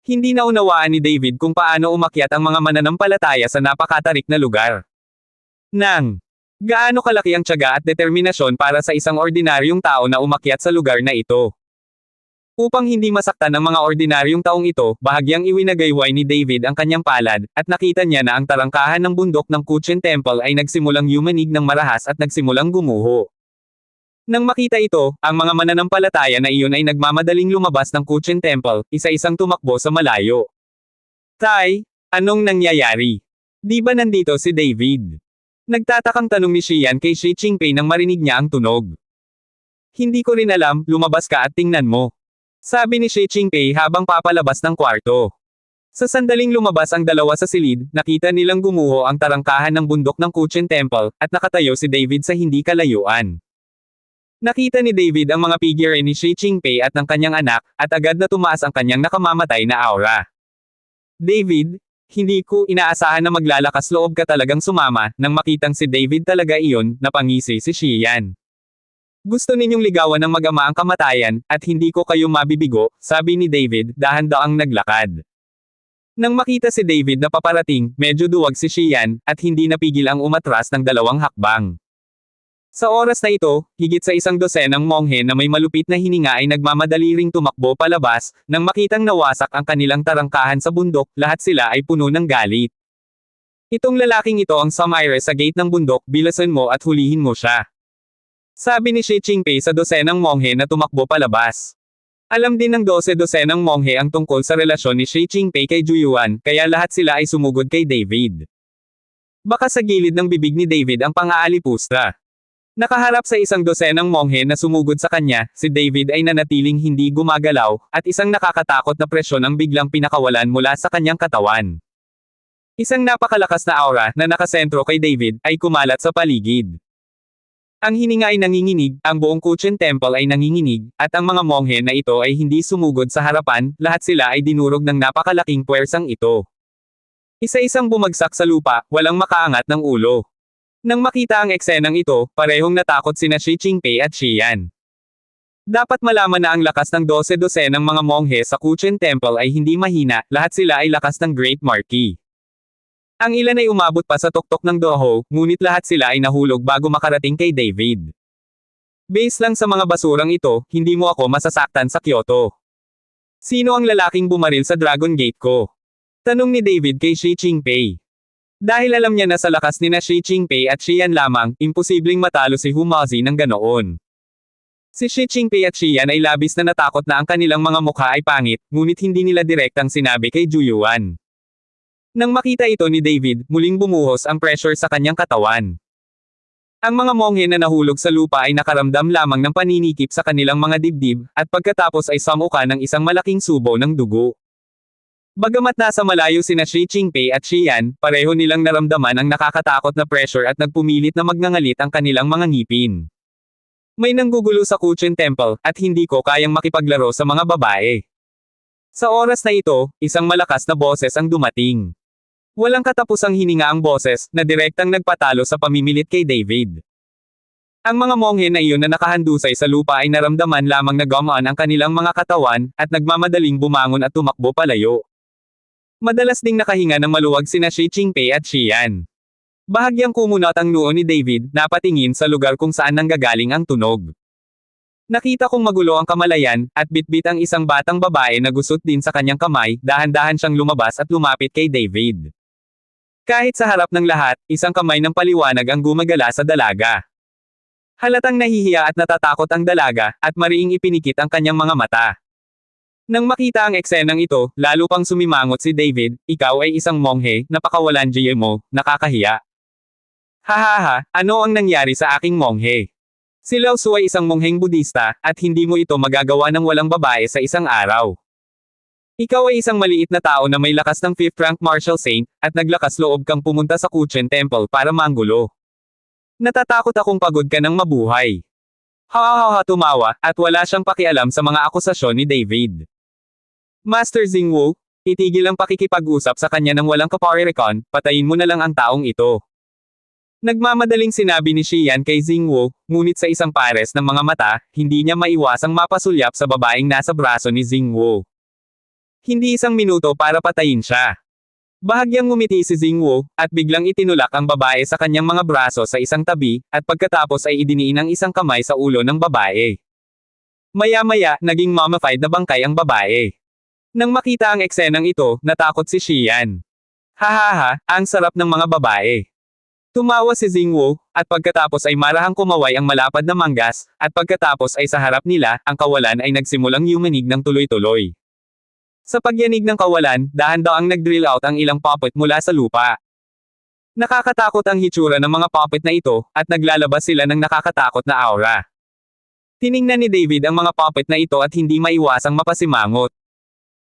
Hindi naunawaan ni David kung paano umakyat ang mga mananampalataya sa napakatarik na lugar. Gaano kalaki ang tiyaga at determinasyon para sa isang ordinaryong tao na umakyat sa lugar na ito. Upang hindi masaktan ang mga ordinaryong taong ito, bahagyang iwinagayway ni David ang kanyang palad, at nakita niya na ang tarangkahan ng bundok ng Kuchen Temple ay nagsimulang yumanig ng marahas at nagsimulang gumuho. Nang makita ito, ang mga mananampalataya na iyon ay nagmamadaling lumabas ng Kuchen Temple, isa-isang tumakbo sa malayo. Tay, anong nangyayari? Di ba nandito si David? Nagtatakang tanong ni Xian kay Shi Qingpei nang marinig niya ang tunog. Hindi ko rin alam, lumabas ka at tingnan mo. Sabi ni Shi Qingpei habang papalabas ng kwarto. Sa sandaling lumabas ang dalawa sa silid, nakita nilang gumuho ang tarangkahan ng bundok ng Kuchen Temple, at nakatayo si David sa hindi kalayuan. Nakita ni David ang mga figure ni Shi Qingpei at ng kanyang anak, at agad na tumaas ang kanyang nakamamatay na aura. David, hindi ko inaasahan na maglalakas loob ka talagang sumama, nang makitang si David talaga iyon, napangisi si Xian. Gusto ninyong ligawan ng mag-ama ang kamatayan, at hindi ko kayo mabibigo, sabi ni David, dahan-daang naglakad. Nang makita si David na paparating, medyo duwag si Xian, at hindi napigil ang umatras ng 2 hakbang. Sa oras na ito, higit sa 100 monghe na may malupit na hininga ay nagmamadali ring tumakbo palabas, nang makitang nawasak ang kanilang tarangkahan sa bundok, lahat sila ay puno ng galit. Itong lalaking ito ang sumaire sa gate ng bundok, bilasan mo at hulihin mo siya. Sabi ni Shi Qingpei sa 12 monghe na tumakbo palabas. Alam din ng 12 monghe ang tungkol sa relasyon ni Shi Qingpei kay Juyuan, kaya lahat sila ay sumugod kay David. Baka sa gilid ng bibig ni David ang pang-aalipusta. Nakaharap sa 12 monghe na sumugod sa kanya, si David ay nanatiling hindi gumagalaw, at isang nakakatakot na presyon ang biglang pinakawalan mula sa kanyang katawan. Isang napakalakas na aura na nakasentro kay David ay kumalat sa paligid. Ang hininga ay nanginginig, ang buong Kuchen Temple ay nanginginig, at ang mga monghe na ito ay hindi sumugod sa harapan, lahat sila ay dinurog ng napakalaking puwersang ito. Isa-isang bumagsak sa lupa, walang makaangat ng ulo. Nang makita ang eksenang ito, parehong natakot sina Shi Qingpei at Xian. Dapat malaman na ang lakas ng 12 ng mga monghe sa Kuchen Temple ay hindi mahina, lahat sila ay lakas ng Great Marquis. Ang ilan ay umabot pa sa tuktok ng Doho, ngunit lahat sila ay nahulog bago makarating kay David. Base lang sa mga basurang ito, hindi mo ako masasaktan sa Kyoto. Sino ang lalaking bumaril sa Dragon Gate ko? Tanong ni David kay Shi Qingpei. Dahil alam niya na sa lakas ni na Shi Qingpei at Xian lamang, imposibleng matalo si Humazi ng ganoon. Si Shi Qingpei at Xian ay labis na natakot na ang kanilang mga mukha ay pangit, ngunit hindi nila direktang sinabi kay Juyuan. Nang makita ito ni David, muling bumuhos ang pressure sa kanyang katawan. Ang mga monghe na nahulog sa lupa ay nakaramdam lamang ng paninikip sa kanilang mga dibdib, at pagkatapos ay samuka ng isang malaking subo ng dugo. Bagamat nasa malayo sina Shi Qingpei at Xian, pareho nilang naramdaman ang nakakatakot na pressure at nagpumilit na magngangalit ang kanilang mga ngipin. May nanggugulo sa Kuchen Temple, at hindi ko kayang makipaglaro sa mga babae. Sa oras na ito, isang malakas na boses ang dumating. Walang katapusang hininga ang boses, na direktang nagpatalo sa pamimilit kay David. Ang mga monghe na iyon na nakahandusay sa lupa ay naramdaman lamang na gumaan ang kanilang mga katawan, at nagmamadaling bumangon at tumakbo palayo. Madalas ding nakahinga ng maluwag sina Shi Qingpei at Xian. Bahagyang kumunot ang noo ni David, napatingin sa lugar kung saan nanggagaling ang tunog. Nakita kong magulo ang kamalayan, at bitbit ang isang batang babae na gusot din sa kanyang kamay, dahan-dahan siyang lumabas at lumapit kay David. Kahit sa harap ng lahat, isang kamay ng paliwanag ang gumagala sa dalaga. Halatang nahihiya at natatakot ang dalaga, at mariing ipinikit ang kanyang mga mata. Nang makita ang eksenang ito, lalo pang sumimangot si David, ikaw ay isang monghe, napakawalan mo, nakakahiya. Hahaha, ano ang nangyari sa aking monghe? Si Lao Su ay isang mongheng Budista, at hindi mo ito magagawa ng walang babae sa isang araw. Ikaw ay isang maliit na tao na may lakas ng 5th rank martial saint, at naglakas loob kang pumunta sa Kuchen Temple para manggulo. Natatakot akong pagod ka ng mabuhay. Ha tumawa, at wala siyang pakialam sa mga akusasyon ni David. Master Xingwu, itigil ang pakikipag-usap sa kanya ng walang kaparirikon, patayin mo na lang ang taong ito. Nagmamadaling sinabi ni Xian kay Xingwu, ngunit sa isang pares ng mga mata, hindi niya maiwasang mapasulyap sa babaeng nasa braso ni Xingwu. Hindi isang minuto para patayin siya. Bahagyang ngumiti si Xingwu, at biglang itinulak ang babae sa kanyang mga braso sa isang tabi, at pagkatapos ay idiniin ang isang kamay sa ulo ng babae. Maya-maya, naging mummified na bangkay ang babae. Nang makita ang eksenang ito, natakot si Xian. Hahaha, ang sarap ng mga babae. Tumawa si Xingwu, at pagkatapos ay marahang kumaway ang malapad na manggas, at pagkatapos ay sa harap nila, ang kawalan ay nagsimulang yumanig ng tuloy-tuloy. Sa pagyanig ng kawalan, dahan-daang nag-drill out ang ilang puppet mula sa lupa. Nakakatakot ang hitsura ng mga puppet na ito, at naglalabas sila ng nakakatakot na aura. Tiningnan ni David ang mga puppet na ito at hindi maiwasang mapasimangot.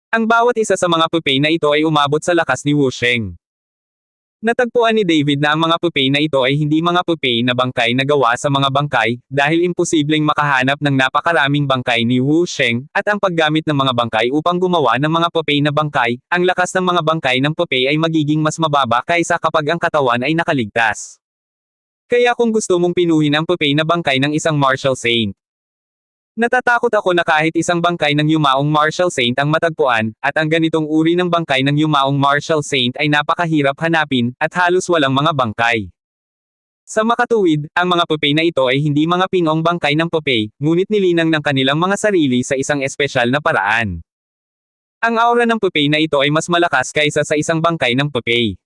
Ang bawat isa sa mga puppet na ito ay umabot sa lakas ni Wu Sheng. Natagpuan ni David na ang mga puppet na ito ay hindi mga puppet na bangkay na gawa sa mga bangkay, dahil imposibleng makahanap ng napakaraming bangkay ni Wu Sheng, at ang paggamit ng mga bangkay upang gumawa ng mga puppet na bangkay, ang lakas ng mga bangkay ng puppet ay magiging mas mababa kaysa kapag ang katawan ay nakaligtas. Kaya kung gusto mong pinuhin ang puppet na bangkay ng isang martial saint, Natatakot ako na kahit isang bangkay ng yumaong martial saint ang matagpuan, at ang ganitong uri ng bangkay ng yumaong martial saint ay napakahirap hanapin, at halos walang mga bangkay. Sa makatuwid, ang mga Popeye na ito ay hindi mga pinoong bangkay ng Popeye, ngunit nilinang ng kanilang mga sarili sa isang espesyal na paraan. Ang aura ng Popeye na ito ay mas malakas kaysa sa isang bangkay ng Popeye.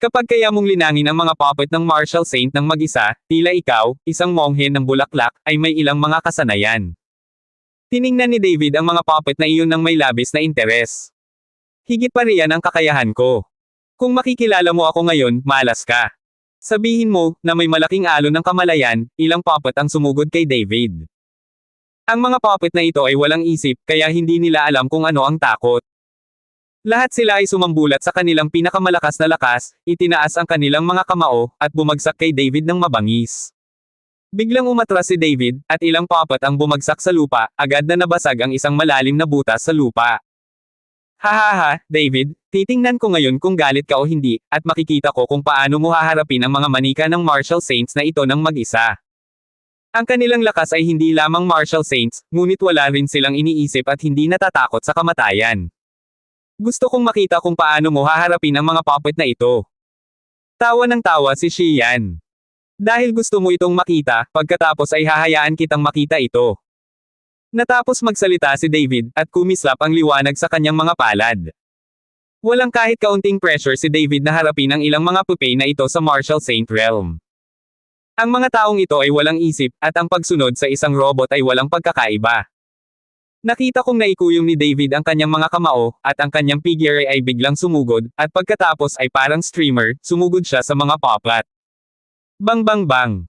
Kapag kaya mong linangin ang mga puppet ng martial saint ng mag-isa, tila ikaw, isang monghe ng bulaklak, ay may ilang mga kasanayan. Tiningnan ni David ang mga puppet na iyon ng may labis na interes. Higit pa riyan ang kakayahan ko. Kung makikilala mo ako ngayon, malas ka. Sabihin mo, na may malaking alon ng kamalayan, ilang puppet ang sumugod kay David. Ang mga puppet na ito ay walang isip, kaya hindi nila alam kung ano ang takot. Lahat sila ay sumambulat sa kanilang pinakamalakas na lakas, itinaas ang kanilang mga kamao, at bumagsak kay David ng mabangis. Biglang umatras si David, at ilang puppet ang bumagsak sa lupa, agad na nabasag ang isang malalim na butas sa lupa. Hahaha, David, titingnan ko ngayon kung galit ka o hindi, at makikita ko kung paano mo haharapin ang mga manika ng martial saints na ito ng mag-isa. Ang kanilang lakas ay hindi lamang martial saints, ngunit wala rin silang iniisip at hindi natatakot sa kamatayan. Gusto kong makita kung paano mo haharapin ang mga puppet na ito. Tawa ng tawa si Xian. Dahil gusto mo itong makita, pagkatapos ay hahayaan kitang makita ito. Natapos magsalita si David, at kumislap ang liwanag sa kanyang mga palad. Walang kahit kaunting pressure si David na harapin ang ilang mga Popeye na ito sa martial saint realm. Ang mga taong ito ay walang isip, at ang pagsunod sa isang robot ay walang pagkakaiba. Nakita kong naikuyong ni David ang kanyang mga kamao, at ang kanyang figure ay biglang sumugod, at pagkatapos ay parang streamer, sumugod siya sa mga puppet. Bang bang bang!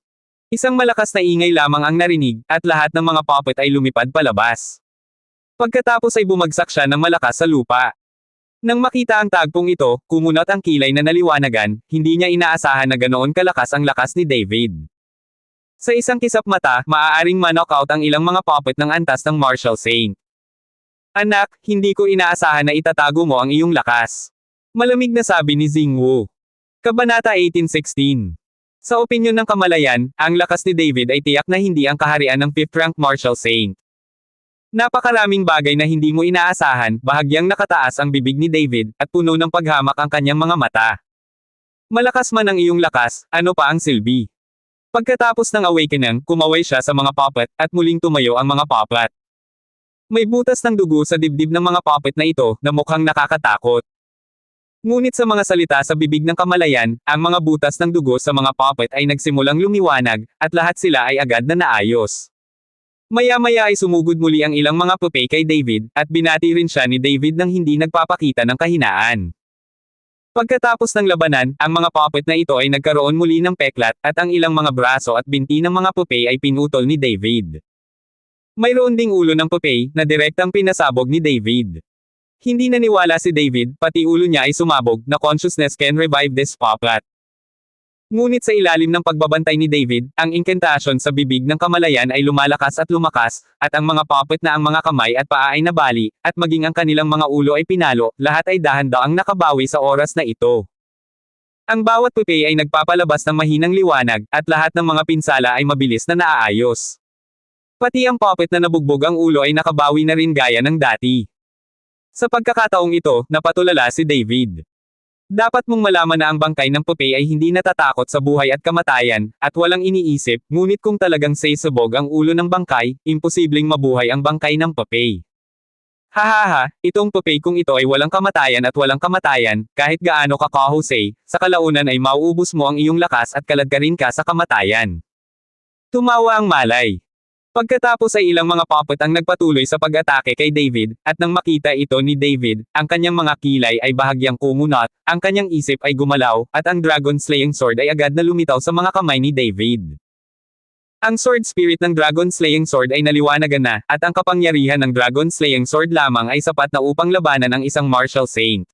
Isang malakas na ingay lamang ang narinig, at lahat ng mga puppet ay lumipad palabas. Pagkatapos ay bumagsak siya ng malakas sa lupa. Nang makita ang tagpong ito, kumunot ang kilay na naliwanagan, hindi niya inaasahan na ganoon kalakas ang lakas ni David. Sa isang kisap mata, maaaring ma-knockout ang ilang mga puppet ng antas ng martial saint. Anak, hindi ko inaasahan na itatago mo ang iyong lakas. Malamig na sabi ni Xingwu. Kabanata 18:16. Sa opinyon ng kamalayan, ang lakas ni David ay tiyak na hindi ang kaharian ng 5th rank martial saint. Napakaraming bagay na hindi mo inaasahan, bahagyang nakataas ang bibig ni David, at puno ng paghamak ang kanyang mga mata. Malakas man ang iyong lakas, ano pa ang silbi? Pagkatapos ng awakening, kumaway siya sa mga puppet, at muling tumayo ang mga puppet. May butas ng dugo sa dibdib ng mga puppet na ito, na mukhang nakakatakot. Ngunit sa mga salita sa bibig ng kamalayan, ang mga butas ng dugo sa mga puppet ay nagsimulang lumiwanag, at lahat sila ay agad na naayos. Maya-maya ay sumugod muli ang ilang mga Popeye kay David, at binati rin siya ni David nang hindi nagpapakita ng kahinaan. Pagkatapos ng labanan, ang mga puppet na ito ay nagkaroon muli ng peklat, at ang ilang mga braso at binti ng mga Popeye ay pinutol ni David. Mayroon ding ulo ng Popeye, na direktang pinasabog ni David. Hindi naniwala si David, pati ulo niya ay sumabog, na consciousness can revive this puppet. Ngunit sa ilalim ng pagbabantay ni David, ang incantation sa bibig ng kamalayan ay lumalakas at lumakas, at ang mga puppet na ang mga kamay at paa ay nabali, at maging ang kanilang mga ulo ay pinalo, lahat ay dahan-daang nakabawi sa oras na ito. Ang bawat Popeye ay nagpapalabas ng mahinang liwanag, at lahat ng mga pinsala ay mabilis na naaayos. Pati ang puppet na nabugbog ang ulo ay nakabawi na rin gaya ng dati. Sa pagkakataong ito, napatulala si David. Dapat mong malaman na ang bangkay ng Popeye ay hindi natatakot sa buhay at kamatayan, at walang iniisip, ngunit kung talagang sabog ang ulo ng bangkay, imposibleng mabuhay ang bangkay ng Popeye. Hahaha, itong Popeye kung ito ay walang kamatayan at walang kamatayan, kahit gaano ka kahusay, sa kalaunan ay mauubos mo ang iyong lakas at kaladkarin ka sa kamatayan. Tumawa ang malay. Pagkatapos ay ilang mga puppet ang nagpatuloy sa pag-atake kay David, at nang makita ito ni David, ang kanyang mga kilay ay bahagyang kumunot, ang kanyang isip ay gumalaw, at ang Dragon Slaying Sword ay agad na lumitaw sa mga kamay ni David. Ang sword spirit ng Dragon Slaying Sword ay naliwanagan na, at ang kapangyarihan ng Dragon Slaying Sword lamang ay sapat na upang labanan ang isang martial saint.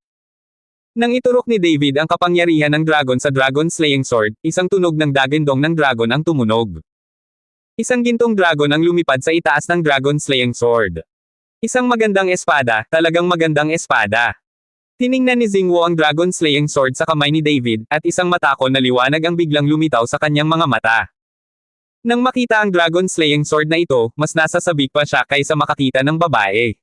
Nang iturok ni David ang kapangyarihan ng dragon sa Dragon Slaying Sword, isang tunog ng dagindong ng dragon ang tumunog. Isang gintong dragon ang lumipad sa itaas ng Dragon Slaying Sword. Isang magandang espada, talagang magandang espada. Tiningnan ni Xingwu ang Dragon Slaying Sword sa kamay ni David, at isang matakon na liwanag ang biglang lumitaw sa kanyang mga mata. Nang makita ang dragon slaying sword na ito, mas nasasabik pa siya kaysa makakita ng babae.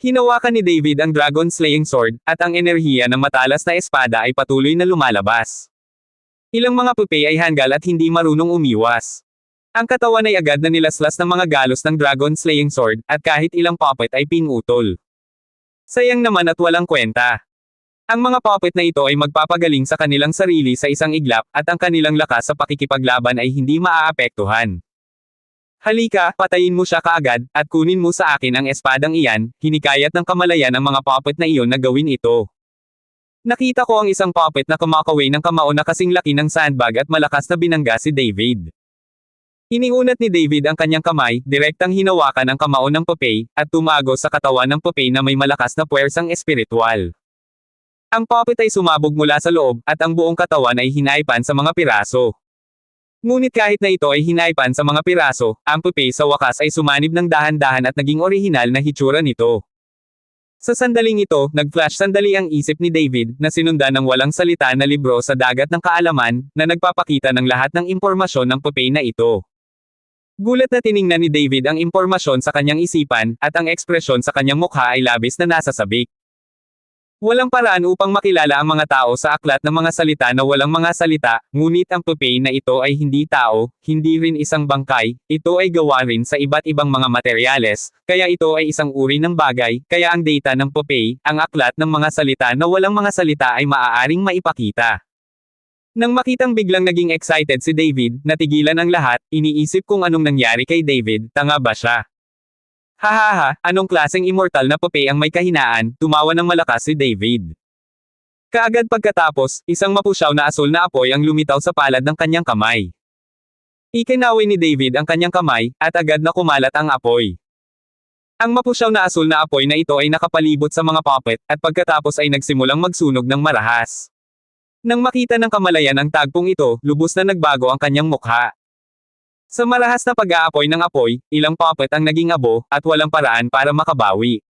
Hinawakan ni David ang dragon slaying sword, at ang enerhiya ng matalas na espada ay patuloy na lumalabas. Ilang mga pupe ay hanggal at hindi marunong umiwas. Ang katawan ay agad na nilaslas ng mga galos ng dragon slaying sword, at kahit ilang puppet ay pinutol. Sayang naman at walang kwenta. Ang mga puppet na ito ay magpapagaling sa kanilang sarili sa isang iglap, at ang kanilang lakas sa pakikipaglaban ay hindi maaapektuhan. Halika, patayin mo siya kaagad, at kunin mo sa akin ang espadang iyan, hinikayat ng kamalayan ang mga puppet na iyon na gawin ito. Nakita ko ang isang puppet na kumakaway ng kamao na kasing laki ng sandbag at malakas na binangga si David. Iniunat ni David ang kanyang kamay, direktang hinawakan ang kamao ng pupe, at tumago sa katawan ng pupe na may malakas na puwersang espiritual. Ang puppet ay sumabog mula sa loob, at ang buong katawan ay hinaipan sa mga piraso. Ngunit kahit na ito ay hinaipan sa mga piraso, ang pupe sa wakas ay sumanib ng dahan-dahan at naging orihinal na hitsura nito. Sa sandaling ito, nag-flash sandali ang isip ni David, na sinundan ng walang salita na libro sa dagat ng kaalaman, na nagpapakita ng lahat ng impormasyon ng pupe na ito. Gulat na tiningnan ni David ang impormasyon sa kanyang isipan, at ang ekspresyon sa kanyang mukha ay labis na nasasabik. Walang paraan upang makilala ang mga tao sa aklat ng mga salita na walang mga salita, ngunit ang pupe na ito ay hindi tao, hindi rin isang bangkay, ito ay gawa rin sa iba't ibang mga materyales, kaya ito ay isang uri ng bagay, kaya ang data ng pupe, ang aklat ng mga salita na walang mga salita ay maaaring maipakita. Nang makitang biglang naging excited si David, natigilan ang lahat, iniisip kung anong nangyari kay David, tanga ba siya? Hahaha, anong klaseng immortal na pupe ang may kahinaan, tumawa ng malakas si David. Kaagad pagkatapos, isang mapusyaw na asul na apoy ang lumitaw sa palad ng kanyang kamay. Ikinawi ni David ang kanyang kamay, at agad na kumalat ang apoy. Ang mapusyaw na asul na apoy na ito ay nakapalibot sa mga puppet, at pagkatapos ay nagsimulang magsunog ng marahas. Nang makita ng kamalayan ang tagpong ito, lubos na nagbago ang kanyang mukha. Sa marahas na pag-aapoy ng apoy, ilang puppet ang naging abo, at walang paraan para makabawi.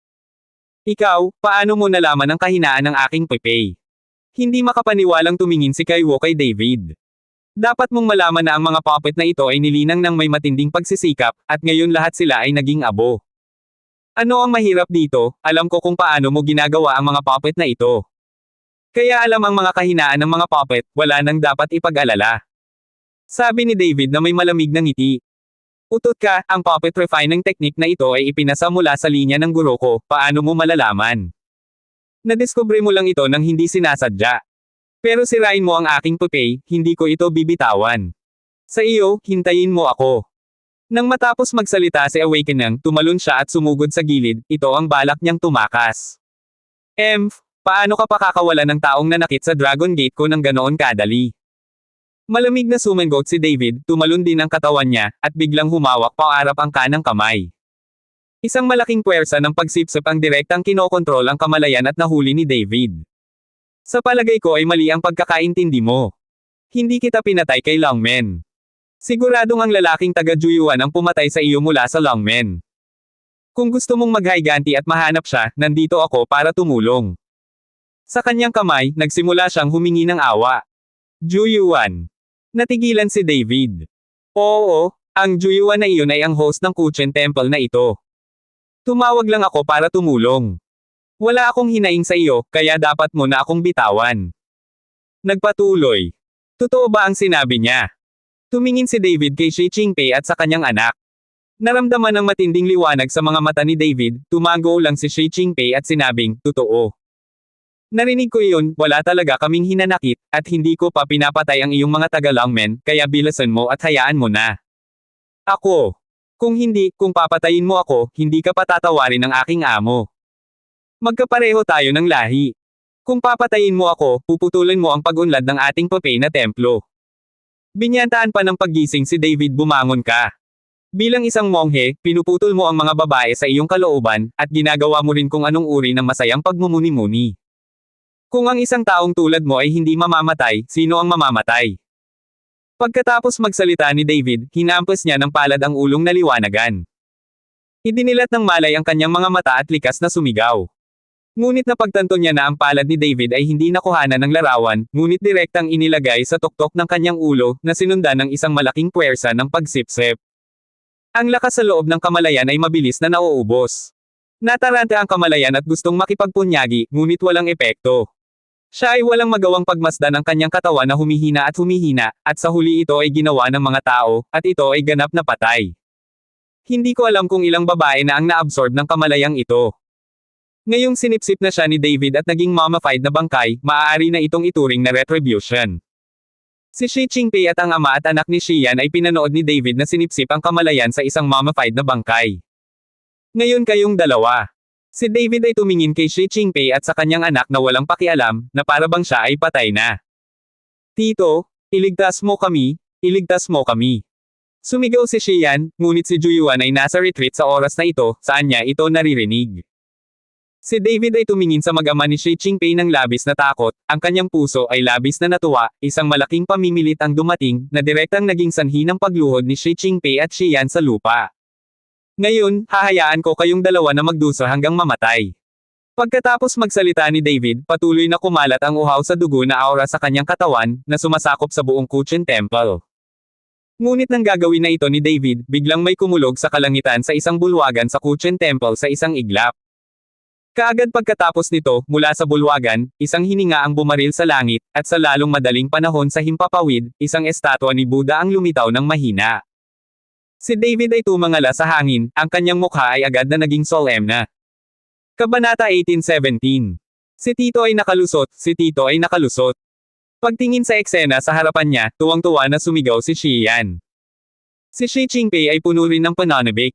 Ikaw, paano mo nalaman ang kahinaan ng aking pupe? Hindi makapaniwalang tumingin si Kaiwo kay David. Dapat mong malaman na ang mga puppet na ito ay nilinang ng may matinding pagsisikap, at ngayon lahat sila ay naging abo. Ano ang mahirap dito? Alam ko kung paano mo ginagawa ang mga puppet na ito. Kaya alam ang mga kahinaan ng mga puppet, wala nang dapat ipag-alala. Sabi ni David na may malamig na ngiti. Utot ka, ang puppet refining technique na ito ay ipinasa mula sa linya ng guro ko, paano mo malalaman? Nadiskubre mo lang ito nang hindi sinasadya. Pero sirain mo ang aking pupe, hindi ko ito bibitawan. Sa iyo, hintayin mo ako. Nang matapos magsalita si Awakening, tumalon siya at sumugod sa gilid, ito ang balak niyang tumakas. Paano ka pakakawalan ng taong nanakit sa Dragon Gate ko ng ganoon kadali? Malamig na sumengot si David, tumalon din ang katawan niya, at biglang humawak paarap ang kanang kamay. Isang malaking puwersa ng pagsipsip ang direktang kinokontrol ang kamalayan at nahuli ni David. Sa palagay ko ay mali ang pagkakaintindi mo. Hindi kita pinatay kay Longmen. Siguradong ang lalaking taga-Juyuan ang pumatay sa iyo mula sa Longmen. Kung gusto mong maghayganti at mahanap siya, nandito ako para tumulong. Sa kanyang kamay, nagsimula siyang humingi ng awa. Juyuan. Natigilan si David. Oo, ang Juyuan na iyon ay ang host ng Kuchen Temple na ito. Tumawag lang ako para tumulong. Wala akong hinaing sa iyo, kaya dapat mo na akong bitawan. Nagpatuloy. Totoo ba ang sinabi niya? Tumingin si David kay Shi Qingpei at sa kanyang anak. Naramdaman ng matinding liwanag sa mga mata ni David, tumago lang si Shi Qingpei at sinabing, totoo. Narinig ko iyon, wala talaga kaming hinanakit, at hindi ko pa pinapatay ang iyong mga taga-Longmen, kaya bilasan mo at hayaan mo na. Ako. Kung hindi, kung papatayin mo ako, hindi ka patatawarin ng aking amo. Magkapareho tayo ng lahi. Kung papatayin mo ako, puputulin mo ang pag-unlad ng ating pupe na templo. Binyantaan pa ng paggising si David, bumangon ka. Bilang isang monghe, pinuputol mo ang mga babae sa iyong kalooban, at ginagawa mo rin kung anong uri ng masayang pagmumuni-muni. Kung ang isang taong tulad mo ay hindi mamamatay, sino ang mamamatay? Pagkatapos magsalita ni David, hinampas niya ng palad ang ulong na liwanagan. Idinilat ng malay ang kanyang mga mata at likas na sumigaw. Ngunit napagtanto niya na ang palad ni David ay hindi nakuhanan ng larawan, ngunit direktang inilagay sa tuktok ng kanyang ulo, na sinundan ng isang malaking puwersa ng pagsipsip. Ang lakas sa loob ng kamalayan ay mabilis na nauubos. Nataranta ang kamalayan at gustong makipagpunyagi, ngunit walang epekto. Siya ay walang magawang pagmasdan ang kanyang katawan na humihina, at sa huli ito ay ginawa ng mga tao, at ito ay ganap na patay. Hindi ko alam kung ilang babae na ang naabsorb ng kamalayang ito. Ngayong sinipsip na siya ni David at naging mummified na bangkay, maaari na itong ituring na retribution. Si Shi Qingpei at ang ama at anak ni Xian ay pinanood ni David na sinipsip ang kamalayan sa isang mummified na bangkay. Ngayon kayong dalawa. Si David ay tumingin kay Shi Qingpei at sa kanyang anak na walang pakialam, na para bang siya ay patay na. Tito, iligtas mo kami, iligtas mo kami. Sumigaw si Xian, ngunit si Juyuan ay nasa retreat sa oras na ito, saan niya ito naririnig. Si David ay tumingin sa mag-ama ni Shi Qingpei ng labis na takot, ang kanyang puso ay labis na natuwa, isang malaking pamimilit ang dumating, na direktang naging sanhi ng pagluhod ni Shi Qingpei at Xian sa lupa. Ngayon, hahayaan ko kayong dalawa na magdusa hanggang mamatay. Pagkatapos magsalita ni David, patuloy na kumalat ang uhaw sa dugo na aura sa kanyang katawan, na sumasakop sa buong Kuchen Temple. Ngunit nang gagawin na ito ni David, biglang may kumulog sa kalangitan sa isang bulwagan sa Kuchen Temple sa isang iglap. Kaagad pagkatapos nito, mula sa bulwagan, isang hininga ang bumaril sa langit, at sa lalong madaling panahon sa himpapawid, isang estatwa ni Buddha ang lumitaw ng mahina. Si David ay tumangala sa hangin, ang kanyang mukha ay agad na naging solemn. Kabanata 18:17. Si Tito ay nakalusot. Pagtingin sa eksena sa harapan niya, tuwang-tuwa na sumigaw si Xian. Si Shi Qingpei ay puno rin ng pananabik.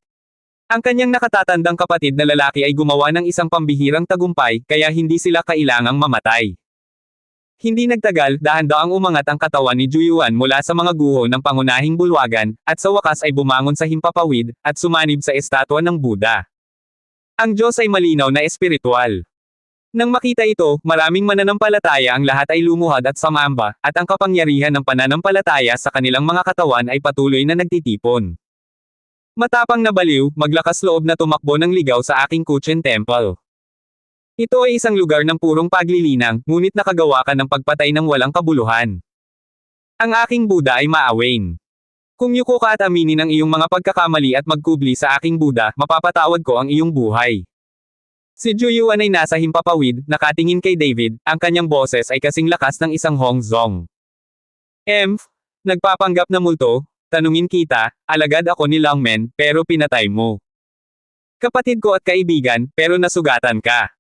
Ang kanyang nakatatandang kapatid na lalaki ay gumawa ng isang pambihirang tagumpay, kaya hindi sila kailangang mamatay. Hindi nagtagal, dahan-daang umangat ang katawan ni Juyuan mula sa mga guho ng pangunahing bulwagan, at sa wakas ay bumangon sa himpapawid, at sumanib sa estatwa ng Buddha. Ang Diyos ay malinaw na espiritual. Nang makita ito, maraming mananampalataya ang lahat ay lumuhad at sumamba, at ang kapangyarihan ng pananampalataya sa kanilang mga katawan ay patuloy na nagtitipon. Matapang na baliw, maglakas loob na tumakbo ng ligaw sa aking Kuchen Temple. Ito ay isang lugar ng purong paglilinang, ngunit nakagawa ka ng pagpatay ng walang kabuluhan. Ang aking Buddha ay maawain. Kung yuko ka at aminin ang iyong mga pagkakamali at magkubli sa aking Buddha, mapapatawad ko ang iyong buhay. Si Juyuan ay nasa himpapawid, nakatingin kay David, ang kanyang boses ay kasing lakas ng isang Hongzong. Nagpapanggap na multo? Tanungin kita, alagad ako ni Longmen, pero pinatay mo. Kapatid ko at kaibigan, pero nasugatan ka.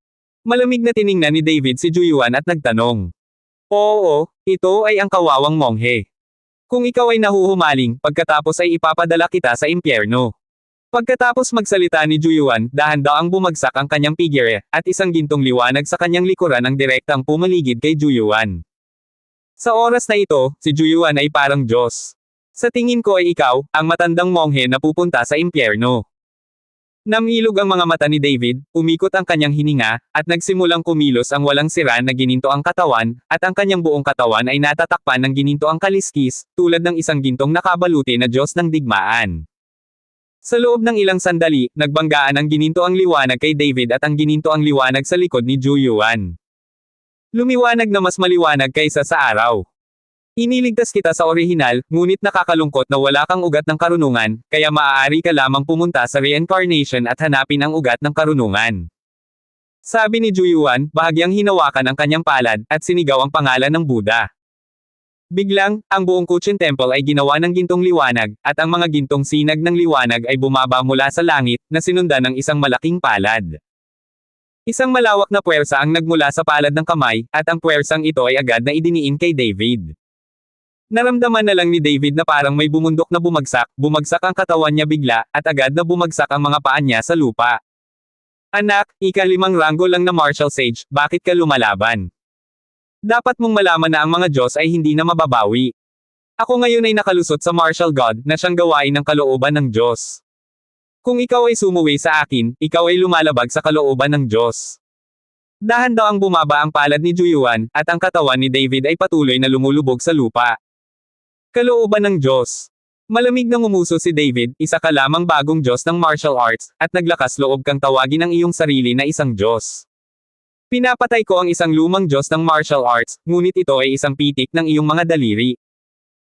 Malamig na tiningnan ni David si Juyuan at nagtanong. Oo, ito ay ang kawawang monghe. Kung ikaw ay nahuhumaling, pagkatapos ay ipapadala kita sa impyerno. Pagkatapos magsalita ni Juyuan, dahan-daang bumagsak ang kanyang figure, at isang gintong liwanag sa kanyang likuran ang direktang pumaligid kay Juyuan. Sa oras na ito, si Juyuan ay parang Diyos. Sa tingin ko ay ikaw, ang matandang monghe na pupunta sa impyerno. Namilog ang mga mata ni David, umikot ang kanyang hininga, at nagsimulang kumilos ang walang sira na gininto ang katawan, at ang kanyang buong katawan ay natatakpan ng gininto ang kaliskis, tulad ng isang gintong nakabaluti na Diyos ng digmaan. Sa loob ng ilang sandali, nagbanggaan ang gininto ang liwanag kay David at ang gininto ang liwanag sa likod ni Juyuan. Lumiwanag na mas maliwanag kaysa sa araw. Iniligtas kita sa orihinal, ngunit nakakalungkot na wala kang ugat ng karunungan, kaya maaari ka lamang pumunta sa reincarnation at hanapin ang ugat ng karunungan. Sabi ni Juyuan, bahagyang hinawakan ang kanyang palad, at sinigaw ang pangalan ng Buddha. Biglang, ang buong Kuchen Temple ay ginawa ng gintong liwanag, at ang mga gintong sinag ng liwanag ay bumaba mula sa langit, na sinundan ng isang malaking palad. Isang malawak na puwersa ang nagmula sa palad ng kamay, at ang puwersang ito ay agad na idiniin kay David. Naramdaman na lang ni David na parang may bumundok na bumagsak ang katawan niya bigla, at agad na bumagsak ang mga paa niya sa lupa. Anak, ika-5 ranggo lang na martial sage, bakit ka lumalaban? Dapat mong malaman na ang mga Diyos ay hindi na mababawi. Ako ngayon ay nakalusot sa martial god, na siyang gawain ng kalooban ng Diyos. Kung ikaw ay sumuwi sa akin, ikaw ay lumalabag sa kalooban ng Diyos. Dahan-daang bumaba ang palad ni Juyuan, at ang katawan ni David ay patuloy na lumulubog sa lupa. Kalooban ng Diyos. Malamig na ngumuso si David, isa ka lamang bagong Diyos ng martial arts, at naglakas loob kang tawagin ang iyong sarili na isang Diyos. Pinapatay ko ang isang lumang Diyos ng martial arts, ngunit ito ay isang pitik ng iyong mga daliri.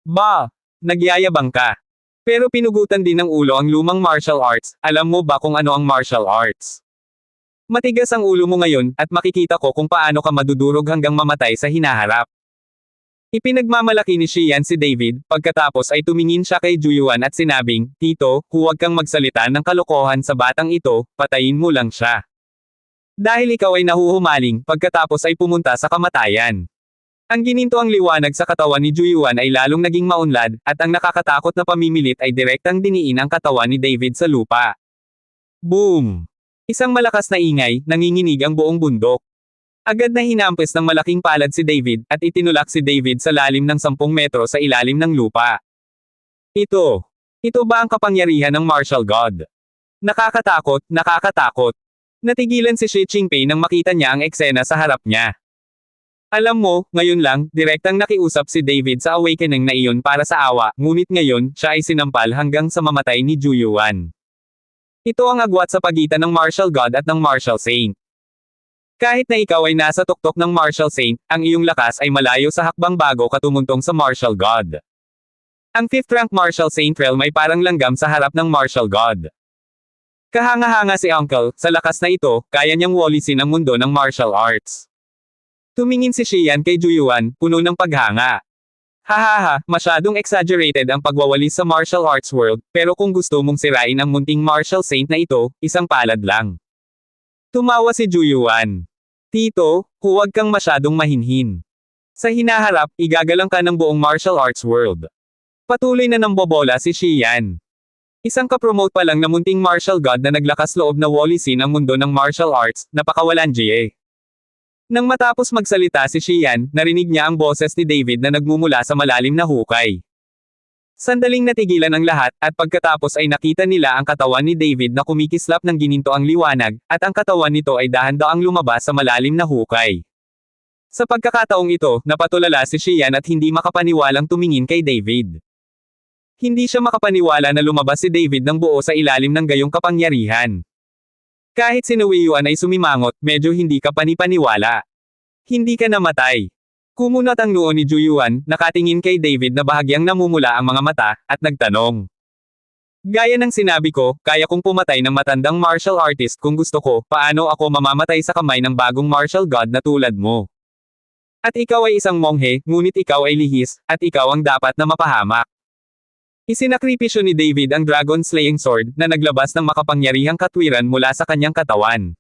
Ba! Nagyayabang ka. Pero pinugutan din ng ulo ang lumang martial arts, alam mo ba kung ano ang martial arts? Matigas ang ulo mo ngayon, at makikita ko kung paano ka madudurog hanggang mamatay sa hinaharap. Ipinagmamalaki ni Xian si David, pagkatapos ay tumingin siya kay Juyuan at sinabing, Tito, huwag kang magsalita ng kalokohan sa batang ito, patayin mo lang siya. Dahil ikaw ay nahuhumaling, pagkatapos ay pumunta sa kamatayan. Ang gininto ang liwanag sa katawan ni Juyuan ay lalong naging maunlad, at ang nakakatakot na pamimilit ay direktang diniin ang katawan ni David sa lupa. Boom! Isang malakas na ingay, nanginginig ang buong bundok. Agad na hinampes ng malaking palad si David, at itinulak si David sa lalim ng 10 metro sa ilalim ng lupa. Ito ba ang kapangyarihan ng martial god? Nakakatakot, nakakatakot. Natigilan si Shi Qingpei nang makita niya ang eksena sa harap niya. Alam mo, ngayon lang, direktang nakiusap si David sa awakening na iyon para sa awa, ngunit ngayon, siya ay sinampal hanggang sa mamatay ni Juyuan. Ito ang agwat sa pagitan ng martial god at ng martial saint. Kahit na ikaw ay nasa tuktok ng martial saint, ang iyong lakas ay malayo sa hakbang bago ka tumuntong sa martial god. Ang 5th rank martial saint realm ay parang langgam sa harap ng martial god. Kahanga-hanga si Uncle, sa lakas na ito, kaya niyang walisin ang mundo ng martial arts. Tumingin si Xian kay Juyuan, puno ng paghanga. Hahaha, masyadong exaggerated ang pagwawalis sa martial arts world, pero kung gusto mong sirain ang munting martial saint na ito, isang palad lang. Tumawa si Juyuan. Tito, huwag kang masyadong mahinhin. Sa hinaharap, igagalang ka ng buong martial arts world. Patuloy na nambobola si Xian. Isang kapromote pa lang na munting martial god na naglakas loob na walisin ang mundo ng martial arts, napakawalan Jie. Nang matapos magsalita si Xian, narinig niya ang boses ni David na nagmumula sa malalim na hukay. Sandaling natigilan ang lahat, at pagkatapos ay nakita nila ang katawan ni David na kumikislap ng gininto ang liwanag, at ang katawan nito ay dahan-daang lumabas sa malalim na hukay. Sa pagkakataong ito, napatulala si Xian at hindi makapaniwalang tumingin kay David. Hindi siya makapaniwala na lumabas si David ng buo sa ilalim ng gayong kapangyarihan. Kahit si Weyuan ay sumimangot, medyo hindi ka panipaniwala. Hindi ka namatay. Kumunat ang noo ni Juyuan, nakatingin kay David na bahagyang namumula ang mga mata, at nagtanong. Gaya ng sinabi ko, kaya kong pumatay ng matandang martial artist kung gusto ko, paano ako mamamatay sa kamay ng bagong martial god na tulad mo? At ikaw ay isang monghe, ngunit ikaw ay lihis, at ikaw ang dapat na mapahamak. Isinakripisyo ni David ang dragon-slaying sword, na naglabas ng makapangyarihang katwiran mula sa kanyang katawan.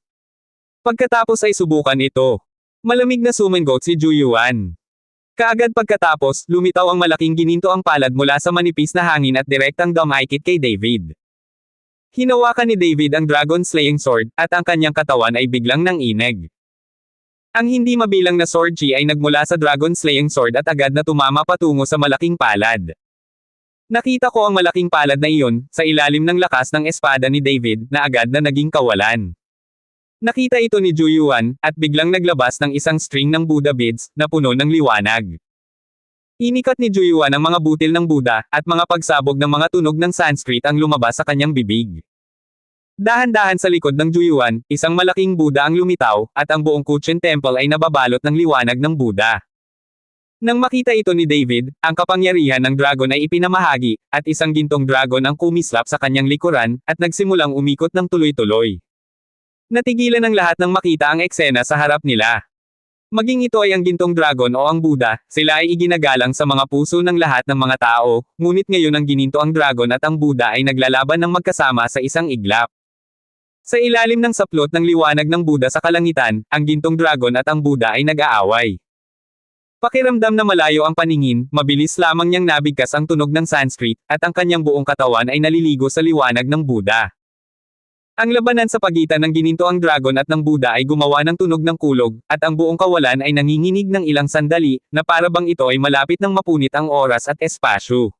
Pagkatapos ay subukan ito. Malamig na sumingot si Juyuan. Kaagad pagkatapos, lumitaw ang malaking gininto ang palad mula sa manipis na hangin at direktang dumaikit kay David. Hinawakan ni David ang dragon-slaying sword, at ang kanyang katawan ay biglang nanginig. Ang hindi mabilang na sword chi ay nagmula sa dragon-slaying sword at agad na tumama patungo sa malaking palad. Nakita ko ang malaking palad na iyon, sa ilalim ng lakas ng espada ni David, na agad na naging kawalan. Nakita ito ni Juyuan, at biglang naglabas ng isang string ng Buddha beads, na puno ng liwanag. Inikat ni Juyuan ang mga butil ng Buddha, at mga pagsabog ng mga tunog ng Sanskrit ang lumabas sa kanyang bibig. Dahan-dahan sa likod ng Juyuan, isang malaking Buddha ang lumitaw, at ang buong Kuchen Temple ay nababalot ng liwanag ng Buddha. Nang makita ito ni David, ang kapangyarihan ng dragon ay ipinamahagi, at isang gintong dragon ang kumislap sa kanyang likuran, at nagsimulang umikot ng tuloy-tuloy. Natigilan ang lahat nang makita ang eksena sa harap nila. Maging ito ay ang gintong dragon o ang Buddha, sila ay iginagalang sa mga puso ng lahat ng mga tao, ngunit ngayon ang gininto ang dragon at ang Buddha ay naglalaban ng magkasama sa isang iglap. Sa ilalim ng saplot ng liwanag ng Buddha sa kalangitan, ang gintong dragon at ang Buddha ay nag-aaway. Pakiramdam na malayo ang paningin, mabilis lamang niyang nabigkas ang tunog ng Sanskrit, at ang kanyang buong katawan ay naliligo sa liwanag ng Buddha. Ang labanan sa pagitan ng gininto ang dragon at ng Buddha ay gumawa ng tunog ng kulog, at ang buong kawalan ay nanginginig ng ilang sandali, na para bang ito ay malapit ng mapunit ang oras at espasyo.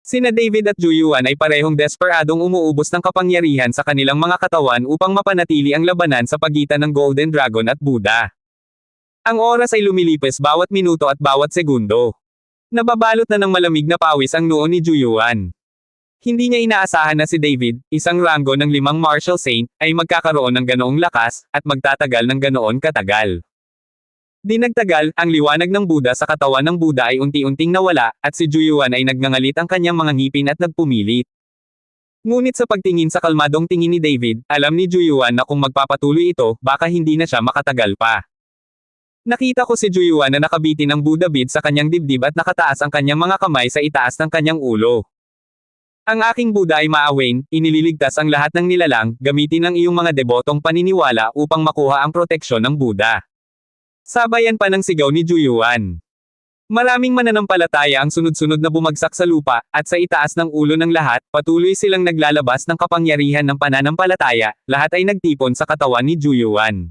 Sina David at Juyuan ay parehong desperadong umuubos ng kapangyarihan sa kanilang mga katawan upang mapanatili ang labanan sa pagitan ng Golden Dragon at Buddha. Ang oras ay lumilipis bawat minuto at bawat segundo. Nababalot na ng malamig na pawis ang noo ni Juyuan. Hindi niya inaasahan na si David, isang ranggo ng 5 martial saint, ay magkakaroon ng ganoong lakas, at magtatagal ng ganoon katagal. Di nagtagal, ang liwanag ng Buddha sa katawan ng Buddha ay unti-unting nawala, at si Juyuan ay nagngangalit ang kanyang mga ngipin at nagpumilit. Ngunit sa pagtingin sa kalmadong tingin ni David, alam ni Juyuan na kung magpapatuloy ito, baka hindi na siya makatagal pa. Nakita ko si Juyuan na nakabitin ng Buddha bead sa kanyang dibdib at nakataas ang kanyang mga kamay sa itaas ng kanyang ulo. Ang aking Buddha ay maawain, inililigtas ang lahat ng nilalang, gamitin ang iyong mga debotong paniniwala upang makuha ang proteksyon ng Buddha. Sabayan pa ng sigaw ni Juyuan. Maraming mananampalataya ang sunod-sunod na bumagsak sa lupa, at sa itaas ng ulo ng lahat, patuloy silang naglalabas ng kapangyarihan ng pananampalataya, lahat ay nagtipon sa katawan ni Juyuan.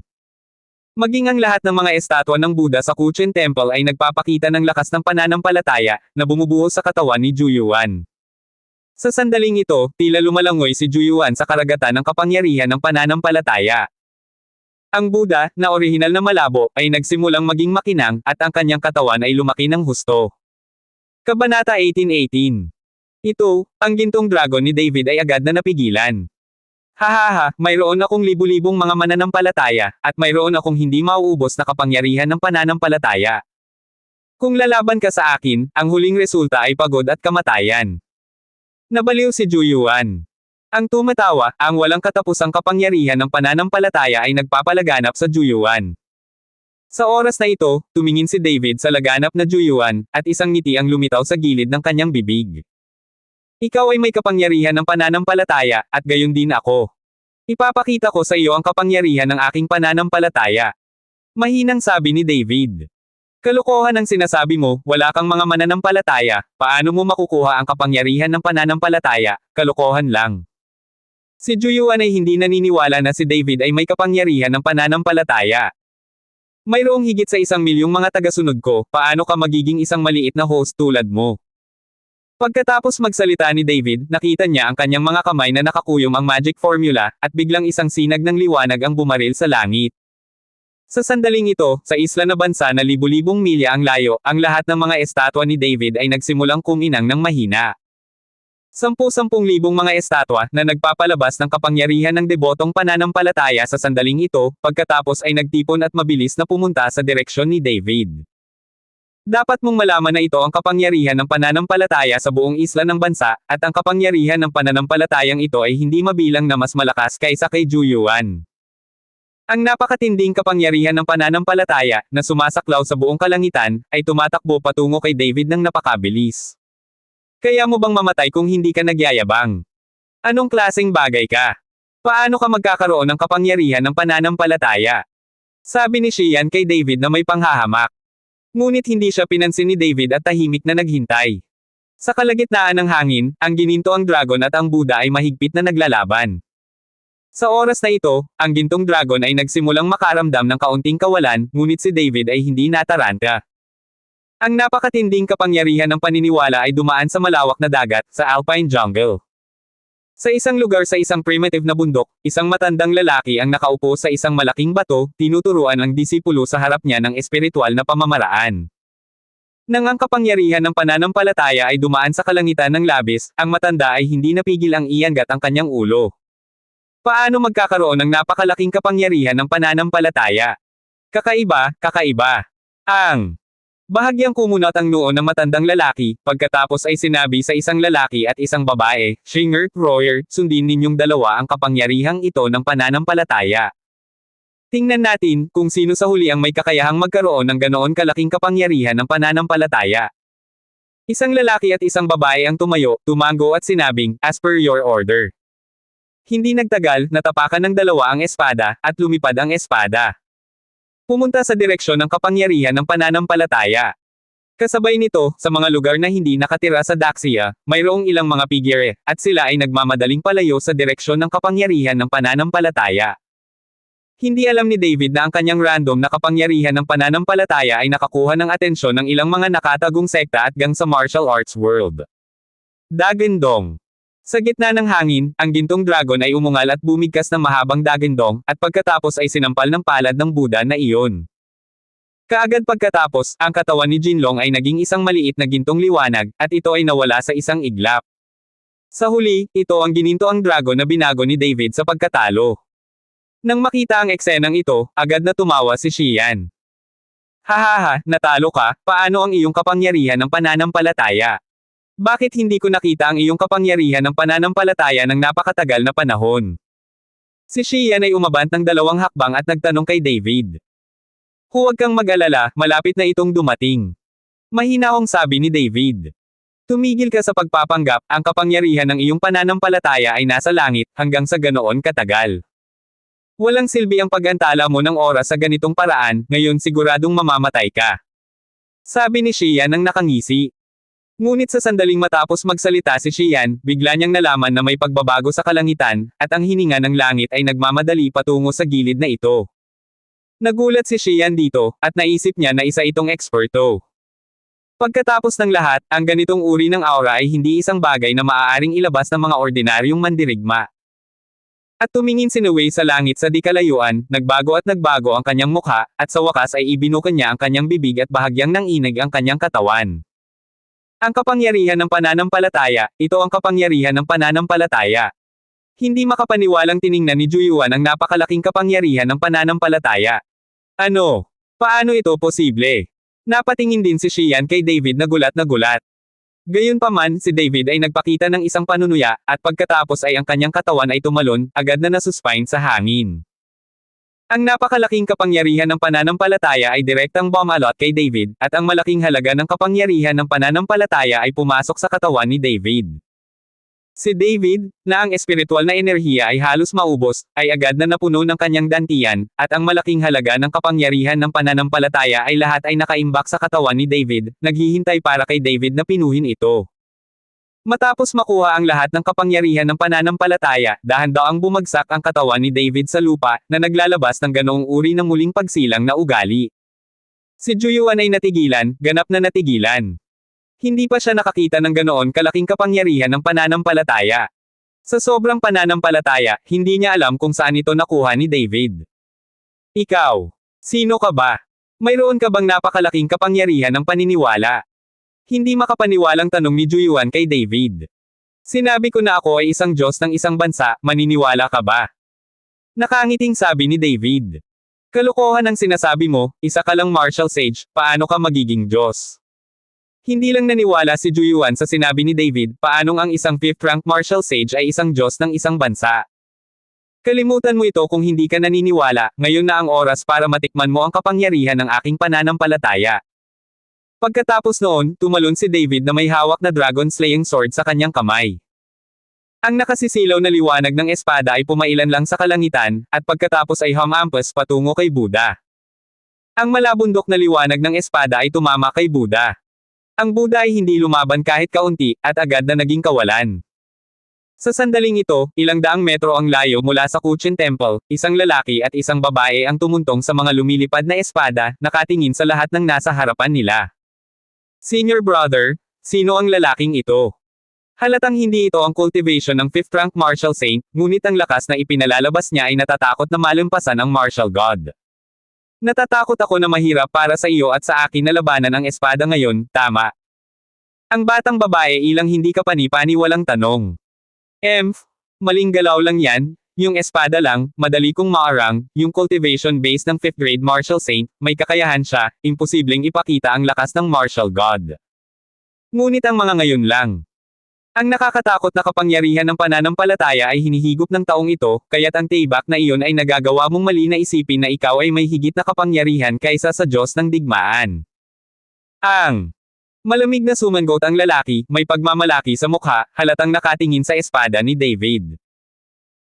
Maging ang lahat ng mga estatwa ng Buddha sa Kuchen Temple ay nagpapakita ng lakas ng pananampalataya, na bumubuhos sa katawan ni Juyuan. Sa sandaling ito, tila lumalangoy si Juyuan sa karagatan ng kapangyarihan ng pananampalataya. Ang Buddha, na orihinal na malabo, ay nagsimulang maging makinang, at ang kanyang katawan ay lumaki ng husto. Kabanata 18:18. Ito, ang gintong dragon ni David ay agad na napigilan. Hahaha, mayroon akong libu-libong mga mananampalataya, at mayroon akong hindi mauubos na kapangyarihan ng pananampalataya. Kung lalaban ka sa akin, ang huling resulta ay pagod at kamatayan. Nabaliw si Juyuan. Ang tumatawa, ang walang katapusang kapangyarihan ng pananampalataya ay nagpapalaganap sa Juyuan. Sa oras na ito, tumingin si David sa laganap na Juyuan, at isang ngiti ang lumitaw sa gilid ng kanyang bibig. Ikaw ay may kapangyarihan ng pananampalataya, at gayon din ako. Ipapakita ko sa iyo ang kapangyarihan ng aking pananampalataya. Mahinang sabi ni David. Kalokohan ang sinasabi mo, wala kang mga mananampalataya, paano mo makukuha ang kapangyarihan ng pananampalataya, kalokohan lang. Si Juyuan ay hindi naniniwala na si David ay may kapangyarihan ng pananampalataya. Mayroong higit sa 1 milyong mga tagasunod ko, paano ka magiging isang maliit na host tulad mo? Pagkatapos magsalita ni David, nakita niya ang kanyang mga kamay na nakakuyom ang magic formula, at biglang isang sinag ng liwanag ang bumaril sa langit. Sa sandaling ito, sa isla na bansa na libu-libong milya ang layo, ang lahat ng mga estatwa ni David ay nagsimulang kuminang ng mahina. 10,000 mga estatwa na nagpapalabas ng kapangyarihan ng debotong pananampalataya sa sandaling ito, pagkatapos ay nagtipon at mabilis na pumunta sa direksyon ni David. Dapat mong malaman na ito ang kapangyarihan ng pananampalataya sa buong isla ng bansa, at ang kapangyarihan ng pananampalatayang ito ay hindi mabilang na mas malakas kaysa kay Juyuan. Ang napakatinding kapangyarihan ng pananampalataya, na sumasaklaw sa buong kalangitan, ay tumatakbo patungo kay David ng napakabilis. Kaya mo bang mamatay kung hindi ka nagyayabang? Anong klaseng bagay ka? Paano ka magkakaroon ng kapangyarihan ng pananampalataya? Sabi ni Xian kay David na may panghahamak. Ngunit hindi siya pinansin ni David at tahimik na naghintay. Sa kalagitnaan ng hangin, ang gininto ang dragon at ang Buddha ay mahigpit na naglalaban. Sa oras na ito, ang gintong dragon ay nagsimulang makaramdam ng kaunting kawalan, ngunit si David ay hindi nataranta. Ang napakatinding kapangyarihan ng paniniwala ay dumaan sa malawak na dagat, sa alpine jungle. Sa isang lugar sa isang primitive na bundok, isang matandang lalaki ang nakaupo sa isang malaking bato, tinuturuan ang disipulo sa harap niya ng espiritual na pamamaraan. Nang ang kapangyarihan ng pananampalataya ay dumaan sa kalangitan ng labis, ang matanda ay hindi napigil ang iangat ang kanyang ulo. Paano magkakaroon ng napakalaking kapangyarihan ng pananampalataya? Kakaiba, kakaiba. Ang bahagyang kumunat ang noo ng matandang lalaki, pagkatapos ay sinabi sa isang lalaki at isang babae, Shinger, Royer, sundin ninyong dalawa ang kapangyarihang ito ng pananampalataya. Tingnan natin, kung sino sa huli ang may kakayahang magkaroon ng ganoon kalaking kapangyarihan ng pananampalataya. Isang lalaki at isang babae ang tumayo, tumango at sinabing, as per your order. Hindi nagtagal, natapakan ng dalawa ang espada, at lumipad ang espada. Pumunta sa direksyon ng kapangyarihan ng pananampalataya. Kasabay nito, sa mga lugar na hindi nakatira sa Daxia, mayroong ilang mga pigire, at sila ay nagmamadaling palayo sa direksyon ng kapangyarihan ng pananampalataya. Hindi alam ni David na ang kanyang random na kapangyarihan ng pananampalataya ay nakakuha ng atensyon ng ilang mga nakatagong sekta at gang sa martial arts world. Dagendong. Sa gitna ng hangin, ang gintong dragon ay umungal at bumigkas ng mahabang dagendong, at pagkatapos ay sinampal ng palad ng Buddha na iyon. Kaagad pagkatapos, ang katawan ni Jinlong ay naging isang maliit na gintong liwanag, at ito ay nawala sa isang iglap. Sa huli, ito ang gininto ang dragon na binago ni David sa pagkatalo. Nang makita ang eksenang ito, agad na tumawa si Xian. Hahaha, natalo ka, paano ang iyong kapangyarihan ng pananampalataya? Bakit hindi ko nakita ang iyong kapangyarihan ng pananampalataya ng napakatagal na panahon? Si Xian ay umabant ng 2 hakbang at nagtanong kay David. Huwag kang mag-alala, malapit na itong dumating. Mahinahong sabi ni David. Tumigil ka sa pagpapanggap, ang kapangyarihan ng iyong pananampalataya ay nasa langit, hanggang sa ganoon katagal. Walang silbi ang pag-antala mo ng oras sa ganitong paraan, ngayon siguradong mamamatay ka. Sabi ni Xian nang nakangisi. Ngunit sa sandaling matapos magsalita si Xian, bigla niyang nalaman na may pagbabago sa kalangitan, at ang hininga ng langit ay nagmamadali patungo sa gilid na ito. Nagulat si Xian dito, at naisip niya na isa itong eksperto. Pagkatapos ng lahat, ang ganitong uri ng aura ay hindi isang bagay na maaaring ilabas ng mga ordinaryong mandirigma. At tumingin si Wei sa langit sa di kalayuan, nagbago ang kanyang mukha, at sa wakas ay ibinuka niya ang kanyang bibig at bahagyang nanginig ang kanyang katawan. Ang kapangyarihan ng pananampalataya, ito ang kapangyarihan ng pananampalataya. Hindi makapaniwalang tiningnan ni Juyuan ang napakalaking kapangyarihan ng pananampalataya. Ano? Paano ito posible? Napatingin din si Xian kay David na gulat na gulat. Gayunpaman, si David ay nagpakita ng isang panunuya, at pagkatapos ay ang kanyang katawan ay tumalon, agad na nasuspine sa hangin. Ang napakalaking kapangyarihan ng pananampalataya ay direktang bumalot kay David, at ang malaking halaga ng kapangyarihan ng pananampalataya ay pumasok sa katawan ni David. Si David, na ang espiritual na enerhiya ay halos maubos, ay agad na napuno ng kanyang dantian, at ang malaking halaga ng kapangyarihan ng pananampalataya ay lahat ay nakaimbak sa katawan ni David, naghihintay para kay David na pinuhin ito. Matapos makuha ang lahat ng kapangyarihan ng pananampalataya, dahan-daang bumagsak ang katawan ni David sa lupa, na naglalabas ng ganoong uri ng muling pagsilang na ugali. Si Juyuan ay natigilan, ganap na natigilan. Hindi pa siya nakakita ng ganoon kalaking kapangyarihan ng pananampalataya. Sa sobrang pananampalataya, hindi niya alam kung saan ito nakuha ni David. Ikaw, sino ka ba? Mayroon ka bang napakalaking kapangyarihan ng paniniwala? Hindi makapaniwalang tanong ni Juyuan kay David. Sinabi ko na ako ay isang Diyos ng isang bansa, maniniwala ka ba? Nakangiting sabi ni David. Kalokohan ang sinasabi mo, isa ka lang martial sage, paano ka magiging Diyos? Hindi lang naniwala si Juyuan sa sinabi ni David, paanong ang isang 5th rank martial sage ay isang Diyos ng isang bansa. Kalimutan mo ito kung hindi ka naniniwala, ngayon na ang oras para matikman mo ang kapangyarihan ng aking pananampalataya. Pagkatapos noon, tumalon si David na may hawak na dragon slaying sword sa kanyang kamay. Ang nakasisilaw na liwanag ng espada ay pumailan lang sa kalangitan, at pagkatapos ay humampas patungo kay Buddha. Ang malabundok na liwanag ng espada ay tumama kay Buddha. Ang Buddha ay hindi lumaban kahit kaunti, at agad na naging kawalan. Sa sandaling ito, ilang daang metro ang layo mula sa Kuchin Temple, isang lalaki at isang babae ang tumuntong sa mga lumilipad na espada, nakatingin sa lahat ng nasa harapan nila. Senior brother, sino ang lalaking ito? Halatang hindi ito ang cultivation ng 5th rank martial saint, ngunit ang lakas na ipinalalabas niya ay natatakot na malampasan ang martial god. Natatakot ako na mahirap para sa iyo at sa akin na labanan ang espada ngayon, tama. Ang batang babae ilang hindi ka pani-pani walang tanong. Maling galaw lang yan, yung espada lang, madali kong maarang, yung cultivation base ng 5th grade martial saint, may kakayahan siya, imposibleng ipakita ang lakas ng martial god. Ngunit ang mga ngayon lang. Ang nakakatakot na kapangyarihan ng pananampalataya ay hinihigop ng taong ito, kaya't ang tibak na iyon ay nagagawa mong mali na isipin na ikaw ay may higit na kapangyarihan kaysa sa Diyos ng digmaan. Malamig na sumangot ang lalaki, may pagmamalaki sa mukha, halatang nakatingin sa espada ni David.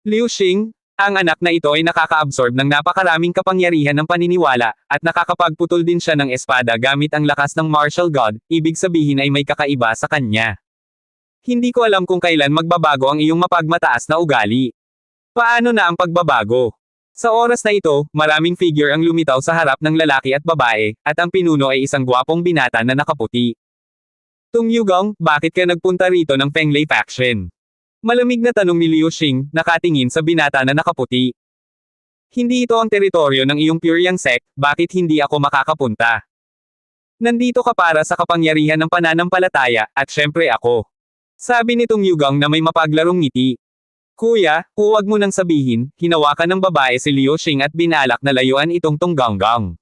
Liu Xing, ang anak na ito ay nakaka-absorb ng napakaraming kapangyarihan ng paniniwala, at nakakapagputol din siya ng espada gamit ang lakas ng martial god, ibig sabihin ay may kakaiba sa kanya. Hindi ko alam kung kailan magbabago ang iyong mapagmataas na ugali. Paano na ang pagbabago? Sa oras na ito, maraming figure ang lumitaw sa harap ng lalaki at babae, at ang pinuno ay isang gwapong binata na nakaputi. Tung Yugong, bakit ka nagpunta rito ng Fenglei faction? Malamig na tanong ni Liu Xing, nakatingin sa binata na nakaputi. Hindi ito ang teritoryo ng iyong Puryang sect, bakit hindi ako makakapunta? Nandito ka para sa kapangyarihan ng pananampalataya, at syempre ako. Sabi nitong Yugang na may mapaglarong ngiti. Kuya, huwag mo nang sabihin, hinawakan ng babae si Liu Xing at binalak na layuan itong Tonggangang.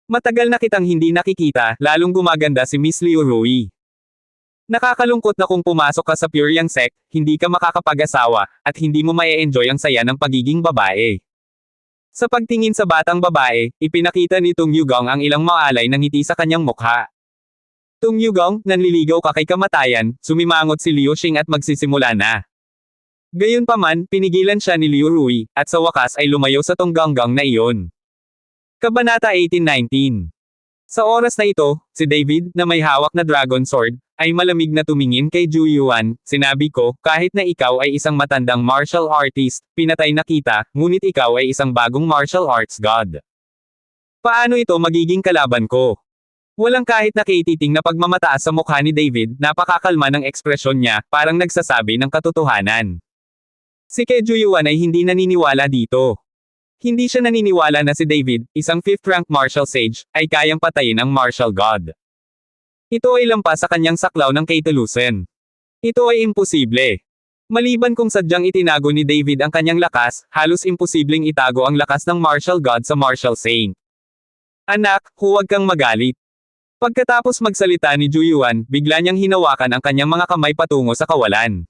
Matagal na kitang hindi nakikita, lalong gumaganda si Miss Liu Rui. Nakakalungkot na kung pumasok ka sa Pure Yang Sect, hindi ka makakapag-asawa, at hindi mo mae-enjoy ang saya ng pagiging babae. Sa pagtingin sa batang babae, ipinakita ni Tung Yugang ang ilang maalay ng ngiti sa kanyang mukha. Tung Yugang, nanliligaw ka kay kamatayan, sumimangot si Liu Xing at magsisimula na. Gayunpaman, pinigilan siya ni Liu Rui, at sa wakas ay lumayo sa Tonggangang na iyon. Kabanata 18-19. Sa oras na ito, si David, na may hawak na dragon sword, ay malamig na tumingin kay Ju Yuan. Sinabi ko, kahit na ikaw ay isang matandang martial artist, pinatay na kita, ngunit ikaw ay isang bagong martial arts god. Paano ito magiging kalaban ko? Walang kahit nakititing na pagmamataas sa mukha ni David, napakakalma ng ekspresyon niya, parang nagsasabi ng katotohanan. Si Ju Yuan ay hindi naniniwala dito. Hindi siya naniniwala na si David, isang 5th rank martial sage, ay kayang patayin ang martial god. Ito ay lampas sa kanyang saklaw ng kaitalusan. Ito ay imposible. Maliban kung sadyang itinago ni David ang kanyang lakas, halos imposibleng itago ang lakas ng martial god sa martial saint. Anak, huwag kang magalit. Pagkatapos magsalita ni Ju Yuan, bigla niyang hinawakan ang kanyang mga kamay patungo sa kawalan.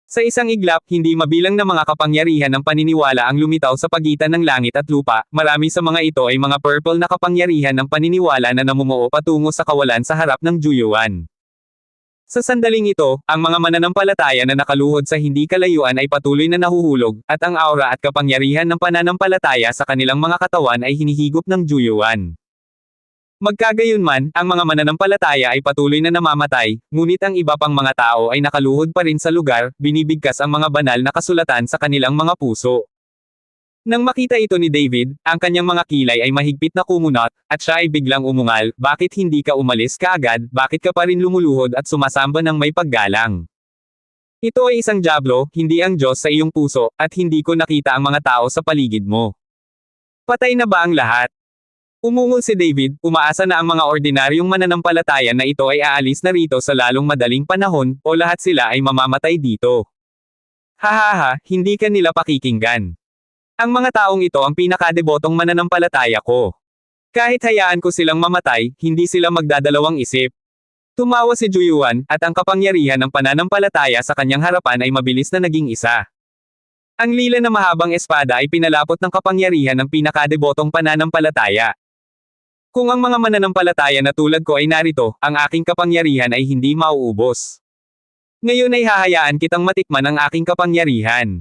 Sa isang iglap, hindi mabilang na mga kapangyarihan ng paniniwala ang lumitaw sa pagitan ng langit at lupa, marami sa mga ito ay mga purple na kapangyarihan ng paniniwala na namumuo patungo sa kawalan sa harap ng Ju Yuan. Sa sandaling ito, ang mga mananampalataya na nakaluhod sa hindi kalayuan ay patuloy na nahuhulog, at ang aura at kapangyarihan ng pananampalataya sa kanilang mga katawan ay hinihigop ng Ju Yuan. Magkagayunman, ang mga mananampalataya ay patuloy na namamatay, ngunit ang iba pang mga tao ay nakaluhod pa rin sa lugar, binibigkas ang mga banal na kasulatan sa kanilang mga puso. Nang makita ito ni David, ang kanyang mga kilay ay mahigpit na kumunot, at siya ay biglang umungal, bakit hindi ka umalis kaagad, bakit ka pa rin lumuluhod at sumasamba ng may paggalang? Ito ay isang dyablo, hindi ang Diyos sa iyong puso, at hindi ko nakita ang mga tao sa paligid mo. Patay na ba ang lahat? Umungol si David, umaasa na ang mga ordinaryong mananampalataya na ito ay aalis na rito sa lalong madaling panahon, o lahat sila ay mamamatay dito. Hahaha, hindi ka nila pakikinggan. Ang mga taong ito ang pinakadebotong mananampalataya ko. Kahit hayaan ko silang mamatay, hindi sila magdadalawang isip. Tumawa si Ju Yuan, at ang kapangyarihan ng pananampalataya sa kanyang harapan ay mabilis na naging isa. Ang lila na mahabang espada ay pinalapot ng kapangyarihan ng pinakadebotong pananampalataya. Kung ang mga mananampalataya na tulad ko ay narito, ang aking kapangyarihan ay hindi mauubos. Ngayon ay hahayaan kitang matikman ang aking kapangyarihan.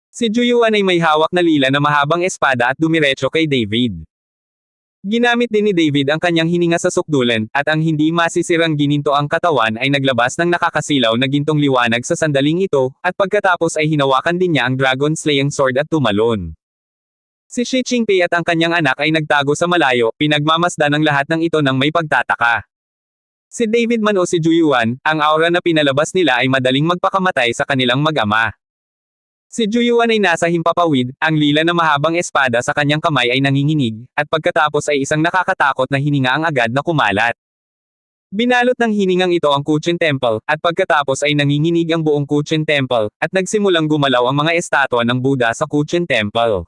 Si Ju Yuan ay may hawak na lila na mahabang espada at dumiretso kay David. Ginamit din ni David ang kanyang hininga sa sukdulan, at ang hindi masisirang gininto ang katawan ay naglabas ng nakakasilaw na gintong liwanag sa sandaling ito, at pagkatapos ay hinawakan din niya ang dragon slaying sword at tumalon. Si Shi Qingpei at ang kanyang anak ay nagtago sa malayo, pinagmamasdan ng lahat ng ito ng may pagtataka. Si David man o si Ju Yuan, ang aura na pinalabas nila ay madaling magpakamatay sa kanilang mag-ama. Si Ju Yuan ay nasa himpapawid, ang lila na mahabang espada sa kanyang kamay ay nanginginig, at pagkatapos ay isang nakakatakot na hininga ang agad na kumalat. Binalot ng hiningang ito ang Kuchen Temple, at pagkatapos ay nanginginig ang buong Kuchen Temple, at nagsimulang gumalaw ang mga estatwa ng Buddha sa Kuchen Temple.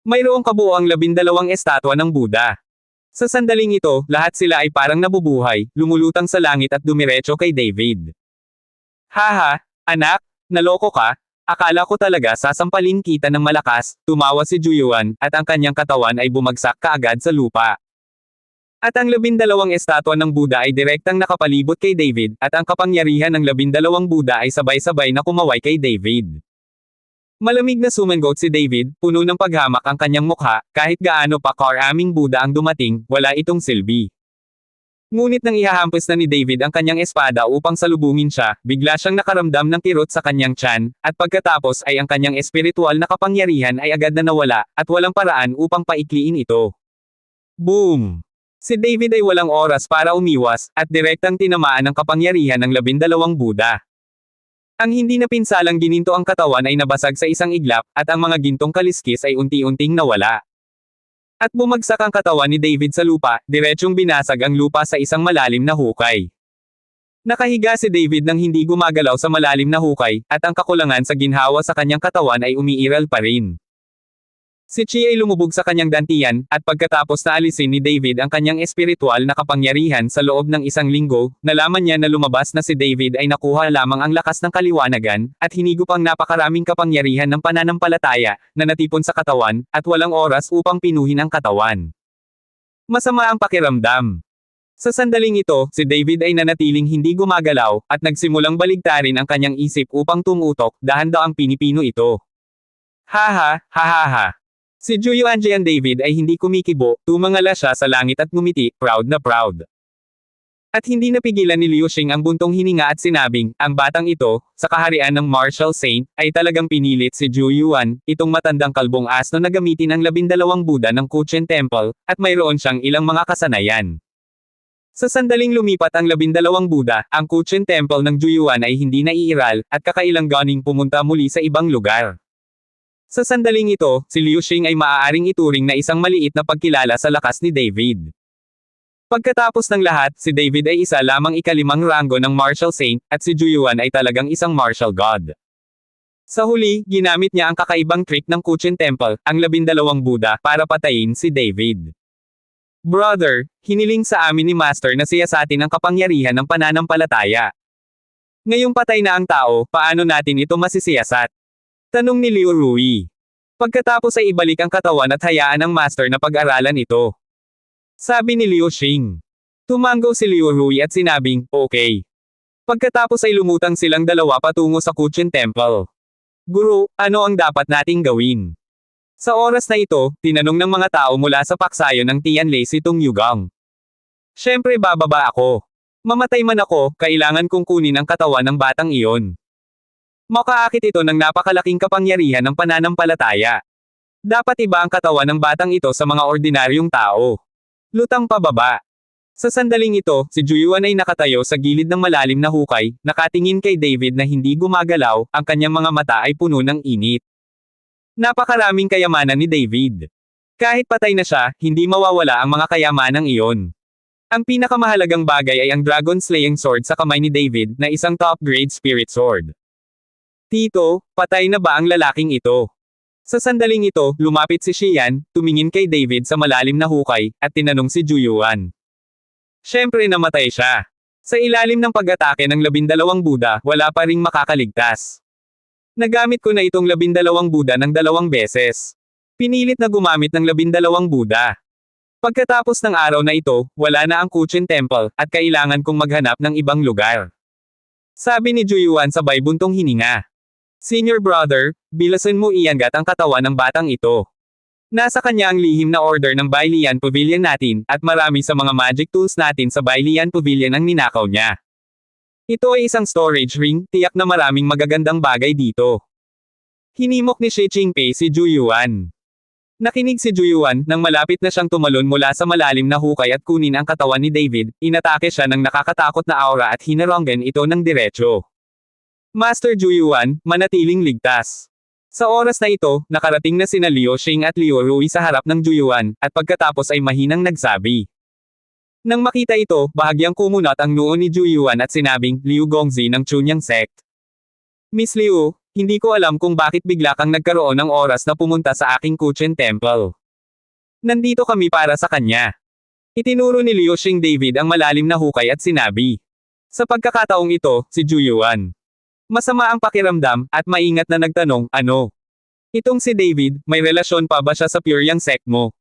Mayroong kabuoang 12 estatwa ng Buddha. Sa sandaling ito, lahat sila ay parang nabubuhay, lumulutang sa langit at dumiretso kay David. Haha, anak, naloko ka? Akala ko talaga sasampalin kita ng malakas, tumawa si Ju Yuan, at ang kanyang katawan ay bumagsak kaagad sa lupa. At ang 12 estatwa ng Buddha ay direktang nakapalibot kay David, at ang kapangyarihan ng 12 Buddha ay sabay-sabay na kumaway kay David. Malamig na sumangot si David, puno ng paghamak ang kanyang mukha, kahit gaano pa karaming Buddha ang dumating, wala itong silbi. Ngunit nang ihahampas na ni David ang kanyang espada upang salubungin siya, bigla siyang nakaramdam ng kirot sa kanyang tiyan, at pagkatapos ay ang kanyang espiritual na kapangyarihan ay agad na nawala, at walang paraan upang paikliin ito. Boom! Si David ay walang oras para umiwas, at direktang tinamaan ang kapangyarihan ng 12 Buddha. Ang hindi napinsalang gininto ang katawan ay nabasag sa isang iglap, at ang mga gintong kaliskis ay unti-unting nawala. At bumagsak ang katawan ni David sa lupa, diretsyong binasag ang lupa sa isang malalim na hukay. Nakahiga si David nang hindi gumagalaw sa malalim na hukay, at ang kakulangan sa ginhawa sa kanyang katawan ay umiiral pa rin. Si Chi ay lumubog sa kanyang dantian, at pagkatapos na alisin ni David ang kanyang espiritual na kapangyarihan sa loob ng 1 linggo, nalaman niya na lumabas na si David ay nakuha lamang ang lakas ng kaliwanagan, at hinigop ang napakaraming kapangyarihan ng pananampalataya, na natipon sa katawan, at walang oras upang pinuhin ang katawan. Masama ang pakiramdam. Sa sandaling ito, si David ay nanatiling hindi gumagalaw, at nagsimulang baligtarin ang kanyang isip upang tumutok, dahan-daang pinipino ito. Ha. Si Juyuan David ay hindi kumikibo, tumangala siya sa langit at ngumiti, proud na proud. At hindi napigilan ni Liu Xing ang buntong hininga at sinabing, ang batang ito, sa kaharian ng martial saint, ay talagang pinilit si Juyuan, itong matandang kalbong asno na gamitin ang 12 Buddha ng Kuchen Temple, at mayroon siyang ilang mga kasanayan. Sa sandaling lumipat ang 12 Buddha, ang Kuchen Temple ng Juyuan ay hindi naiiral, at kakailang ganing pumunta muli sa ibang lugar. Sa sandaling ito, si Liu Xing ay maaaring ituring na isang maliit na pagkilala sa lakas ni David. Pagkatapos ng lahat, si David ay isa lamang ika-5 ranggo ng martial saint, at si Juyuan ay talagang isang martial god. Sa huli, ginamit niya ang kakaibang trick ng Kuchen Temple, ang 12 Buddha, para patayin si David. Brother, hiniling sa amin ni Master na siyasatin ang kapangyarihan ng pananampalataya. Ngayong patay na ang tao, paano natin ito masisiyasat? Tanong ni Liu Rui. Pagkatapos ay ibalik ang katawan at hayaan ng master na pag-aralan ito. Sabi ni Liu Xing. Tumango si Liu Rui at sinabing, okay. Pagkatapos ay lumutang silang dalawa patungo sa Kuchen Temple. Guru, ano ang dapat nating gawin? Sa oras na ito, tinanong ng mga tao mula sa paksayo ng Tianlei si Tung Yugang. Siyempre bababa ako. Mamatay man ako, kailangan kong kunin ang katawan ng batang iyon. Makaakit ito ng napakalaking kapangyarihan ng pananampalataya. Dapat iba ang katawan ng batang ito sa mga ordinaryong tao. Lutang pababa. Sa sandaling ito, si Juyuan ay nakatayo sa gilid ng malalim na hukay, nakatingin kay David na hindi gumagalaw, ang kanyang mga mata ay puno ng init. Napakaraming kayamanan ni David. Kahit patay na siya, hindi mawawala ang mga kayamanang iyon. Ang pinakamahalagang bagay ay ang Dragon Slaying Sword sa kamay ni David, na isang top-grade spirit sword. Tito, patay na ba ang lalaking ito? Sa sandaling ito, lumapit si Xian, tumingin kay David sa malalim na hukay, at tinanong si Juyuan. Siyempre namatay siya. Sa ilalim ng pag-atake ng 12 Buddha, wala pa ring makakaligtas. Nagamit ko na itong 12 Buddha ng 2 beses. Pinilit na gumamit ng 12 Buddha. Pagkatapos ng araw na ito, wala na ang Kuchen Temple, at kailangan kong maghanap ng ibang lugar. Sabi ni Juyuan sabay buntong hininga. Senior brother, bilasan mo iangat ang katawan ng batang ito. Nasa kanya ang lihim na order ng Bailian Pavilion natin, at marami sa mga magic tools natin sa Bailian Pavilion ang ninakaw niya. Ito ay isang storage ring, tiyak na maraming magagandang bagay dito. Hinimok ni Shi Qingpei si Juyuan. Nakinig si Juyuan, nang malapit na siyang tumalon mula sa malalim na hukay at kunin ang katawan ni David, inatake siya ng nakakatakot na aura at hinaronggan ito ng diretso. Master Juyuan, manatiling ligtas. Sa oras na ito, nakarating na sina Liu Xing at Liu Rui sa harap ng Juyuan, at pagkatapos ay mahinang nagsabi. Nang makita ito, bahagyang kumunat ang noo ni Juyuan at sinabing, Liu Gongzi ng Chunyang sect. Miss Liu, hindi ko alam kung bakit bigla kang nagkaroon ng oras na pumunta sa aking Kuchen Temple. Nandito kami para sa kanya. Itinuro ni Liu Xing David ang malalim na hukay at sinabi. Sa pagkakataong ito, si Juyuan. Masama ang pakiramdam, at maingat na nagtanong, ano? Itong si David, may relasyon pa ba siya sa Puryang sect mo?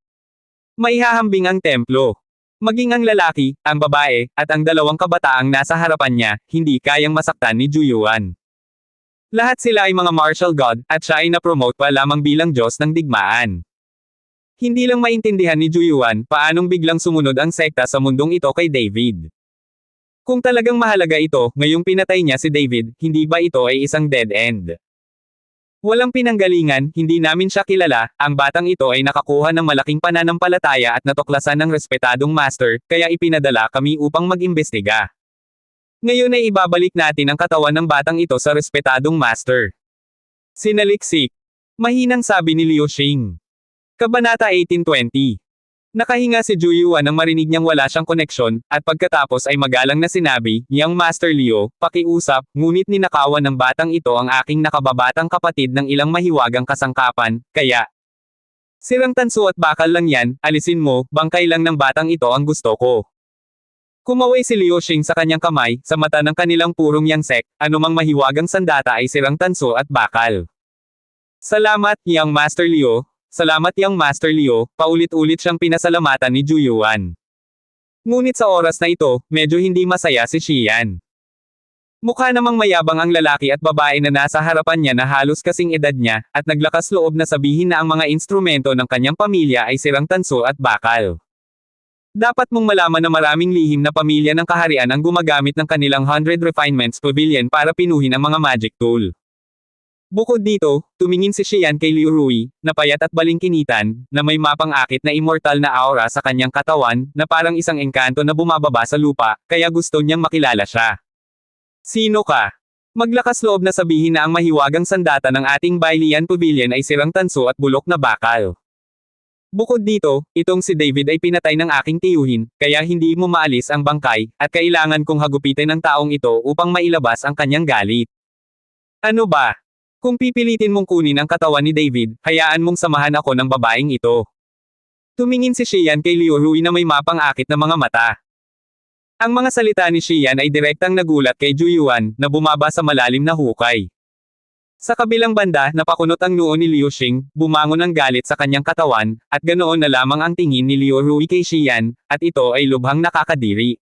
Maihahambing ang templo. Maging ang lalaki, ang babae, at ang 2 kabataang nasa harapan niya, hindi kayang masaktan ni Juyuan. Lahat sila ay mga martial god, at siya ay na-promote pa lamang bilang Diyos ng digmaan. Hindi lang maintindihan ni Juyuan, paanong biglang sumunod ang sekta sa mundong ito kay David. Kung talagang mahalaga ito, ngayong pinatay niya si David, hindi ba ito ay isang dead end? Walang pinanggalingan, hindi namin siya kilala, ang batang ito ay nakakuha ng malaking pananampalataya at natuklasan ng respetadong master, kaya ipinadala kami upang mag-imbestiga. Ngayon ay ibabalik natin ang katawan ng batang ito sa respetadong master. Sinaliksik. Mahinang sabi ni Liu Xing. Kabanata 1820. Nakahinga si Juyuan nang marinig niyang wala siyang koneksyon, at pagkatapos ay magalang na sinabi, "Young Master Liu, pakiusap, ngunit ninakawan ng batang ito ang aking nakababatang kapatid ng ilang mahiwagang kasangkapan, kaya, sirang tanso at bakal lang yan, alisin mo, bangkay lang ng batang ito ang gusto ko." Kumaway si Liu Xing sa kanyang kamay, sa mata ng kanilang purong yangsek, anumang mahiwagang sandata ay sirang tanso at bakal. Salamat, Young Master Liu. Salamat Young Master Liu, paulit-ulit siyang pinasalamatan ni Juyuan. Ngunit sa oras na ito, medyo hindi masaya si Xian. Mukha namang mayabang ang lalaki at babae na nasa harapan niya na halos kasing edad niya, at naglakas loob na sabihin na ang mga instrumento ng kanyang pamilya ay sirang tanso at bakal. Dapat mong malaman na maraming lihim na pamilya ng kaharian ang gumagamit ng kanilang 100 Refinements Pavilion para pinuhin ang mga magic tool. Bukod dito, tumingin si Xian kay Liu Rui, na payat at balingkinitan, na may mapang-akit na immortal na aura sa kanyang katawan, na parang isang engkanto na bumababa sa lupa, kaya gusto niyang makilala siya. Sino ka? Maglakas loob na sabihin na ang mahiwagang sandata ng ating Bailian Pavilion ay sirang tanso at bulok na bakal. Bukod dito, itong si David ay pinatay ng aking tiyuhin, kaya hindi mo maalis ang bangkay, at kailangan kong hagupitin ang taong ito upang mailabas ang kanyang galit. Ano ba? Kung pipilitin mong kunin ang katawan ni David, hayaan mong samahan ako ng babaeng ito. Tumingin si Xian kay Liu Rui na may mapang-akit na mga mata. Ang mga salita ni Xian ay direktang nagulat kay Juyuan, na bumaba sa malalim na hukay. Sa kabilang banda, napakunot ang noo ni Liu Xing, bumangon ang galit sa kanyang katawan, at ganoon na lamang ang tingin ni Liu Rui kay Xian, at ito ay lubhang nakakadiri.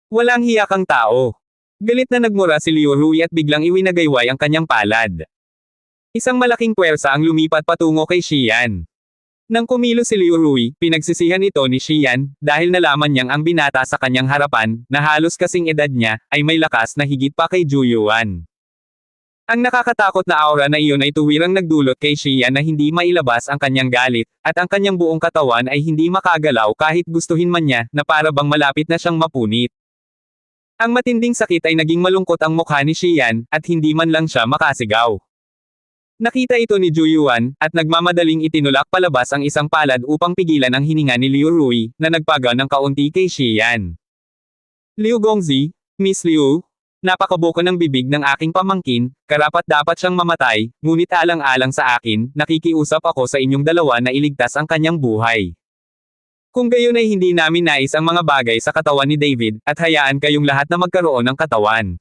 Walang hiya kang tao. Galit na nagmura si Liu Rui at biglang iwinagayway ang kanyang palad. Isang malaking puwersa ang lumipat patungo kay Xian. Nang kumilos si Liu Rui, pinagsisihan ito ni Xian, dahil nalaman niyang ang binata sa kanyang harapan, na halos kasing edad niya, ay may lakas na higit pa kay Juyuan. Ang nakakatakot na aura na iyon ay tuwirang nagdulot kay Xian na hindi mailabas ang kanyang galit, at ang kanyang buong katawan ay hindi makagalaw kahit gustuhin man niya, na para bang malapit na siyang mapunit. Ang matinding sakit ay naging malungkot ang mukha ni Xian, at hindi man lang siya makasigaw. Nakita ito ni Juyuan, at nagmamadaling itinulak palabas ang isang palad upang pigilan ang hininga ni Liu Rui, na nagpaga ng kaunti kay Xian. Liu Gongzi, Miss Liu, napakabuko ng bibig ng aking pamangkin, karapat-dapat siyang mamatay, ngunit alang-alang sa akin, nakikiusap ako sa inyong dalawa na iligtas ang kanyang buhay. Kung gayon ay hindi namin nais ang mga bagay sa katawan ni David, at hayaan kayong lahat na magkaroon ng katawan.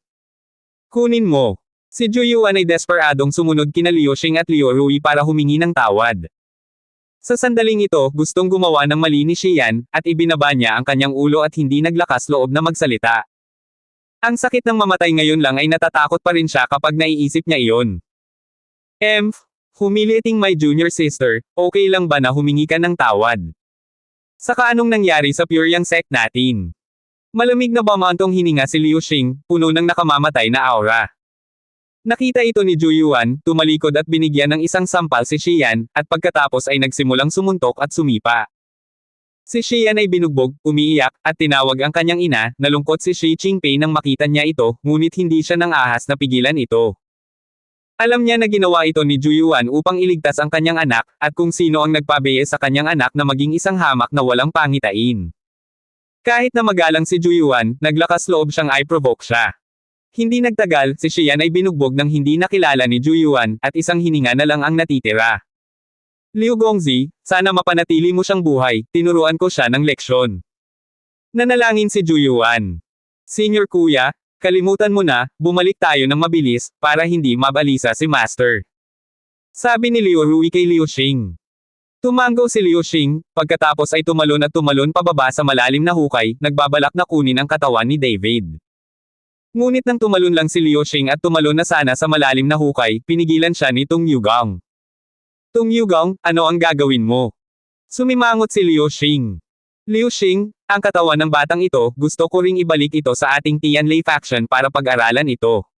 Kunin mo. Si Juyuan ay desperadong sumunod kina Liu Xing at Liu Rui para humingi ng tawad. Sa sandaling ito, gustong gumawa ng mali ni Xian, at ibinaba niya ang kanyang ulo at hindi naglakas loob na magsalita. Ang sakit ng mamatay ngayon lang ay natatakot pa rin siya kapag naiisip niya iyon. Humiliating my junior sister, okay lang ba na humingi ka ng tawad? Saka anong nangyari sa pure yang sect natin? Malamig na bamantong hininga si Liu Xing, puno ng nakamamatay na aura. Nakita ito ni Juyuan, tumalikod at binigyan ng isang sampal si Xian, at pagkatapos ay nagsimulang sumuntok at sumipa. Si Xian ay binugbog, umiiyak, at tinawag ang kanyang ina, nalungkot si Xi Qingpei nang makita niya ito, ngunit hindi siya nang ahas na pigilan ito. Alam niya na ginawa ito ni Juyuan upang iligtas ang kanyang anak, at kung sino ang nagpabeye sa kanyang anak na maging isang hamak na walang pangitain. Kahit na magalang si Juyuan, naglakas loob siyang i-provoke siya. Hindi nagtagal, si Xian ay binugbog ng hindi nakilala ni Juyuan, at isang hininga na lang ang natitira. Liu Gongzi, sana mapanatili mo siyang buhay, tinuruan ko siya ng leksyon. Nanalangin si Juyuan. Senior kuya, kalimutan mo na, bumalik tayo ng mabilis, para hindi mabalisa si Master. Sabi ni Liu Rui kay Liu Xing. Tumango si Liu Xing, pagkatapos ay tumalon at tumalon pababa sa malalim na hukay, nagbabalak na kunin ang katawan ni David. Ngunit nang tumalon lang si Liu Xing at tumalon na sana sa malalim na hukay, pinigilan siya ni Tung Yugang. Tung Yugang, ano ang gagawin mo? Sumimangot si Liu Xing. Liu Xing, ang katawan ng batang ito, gusto ko ring ibalik ito sa ating Tianlei faction para pag-aralan ito.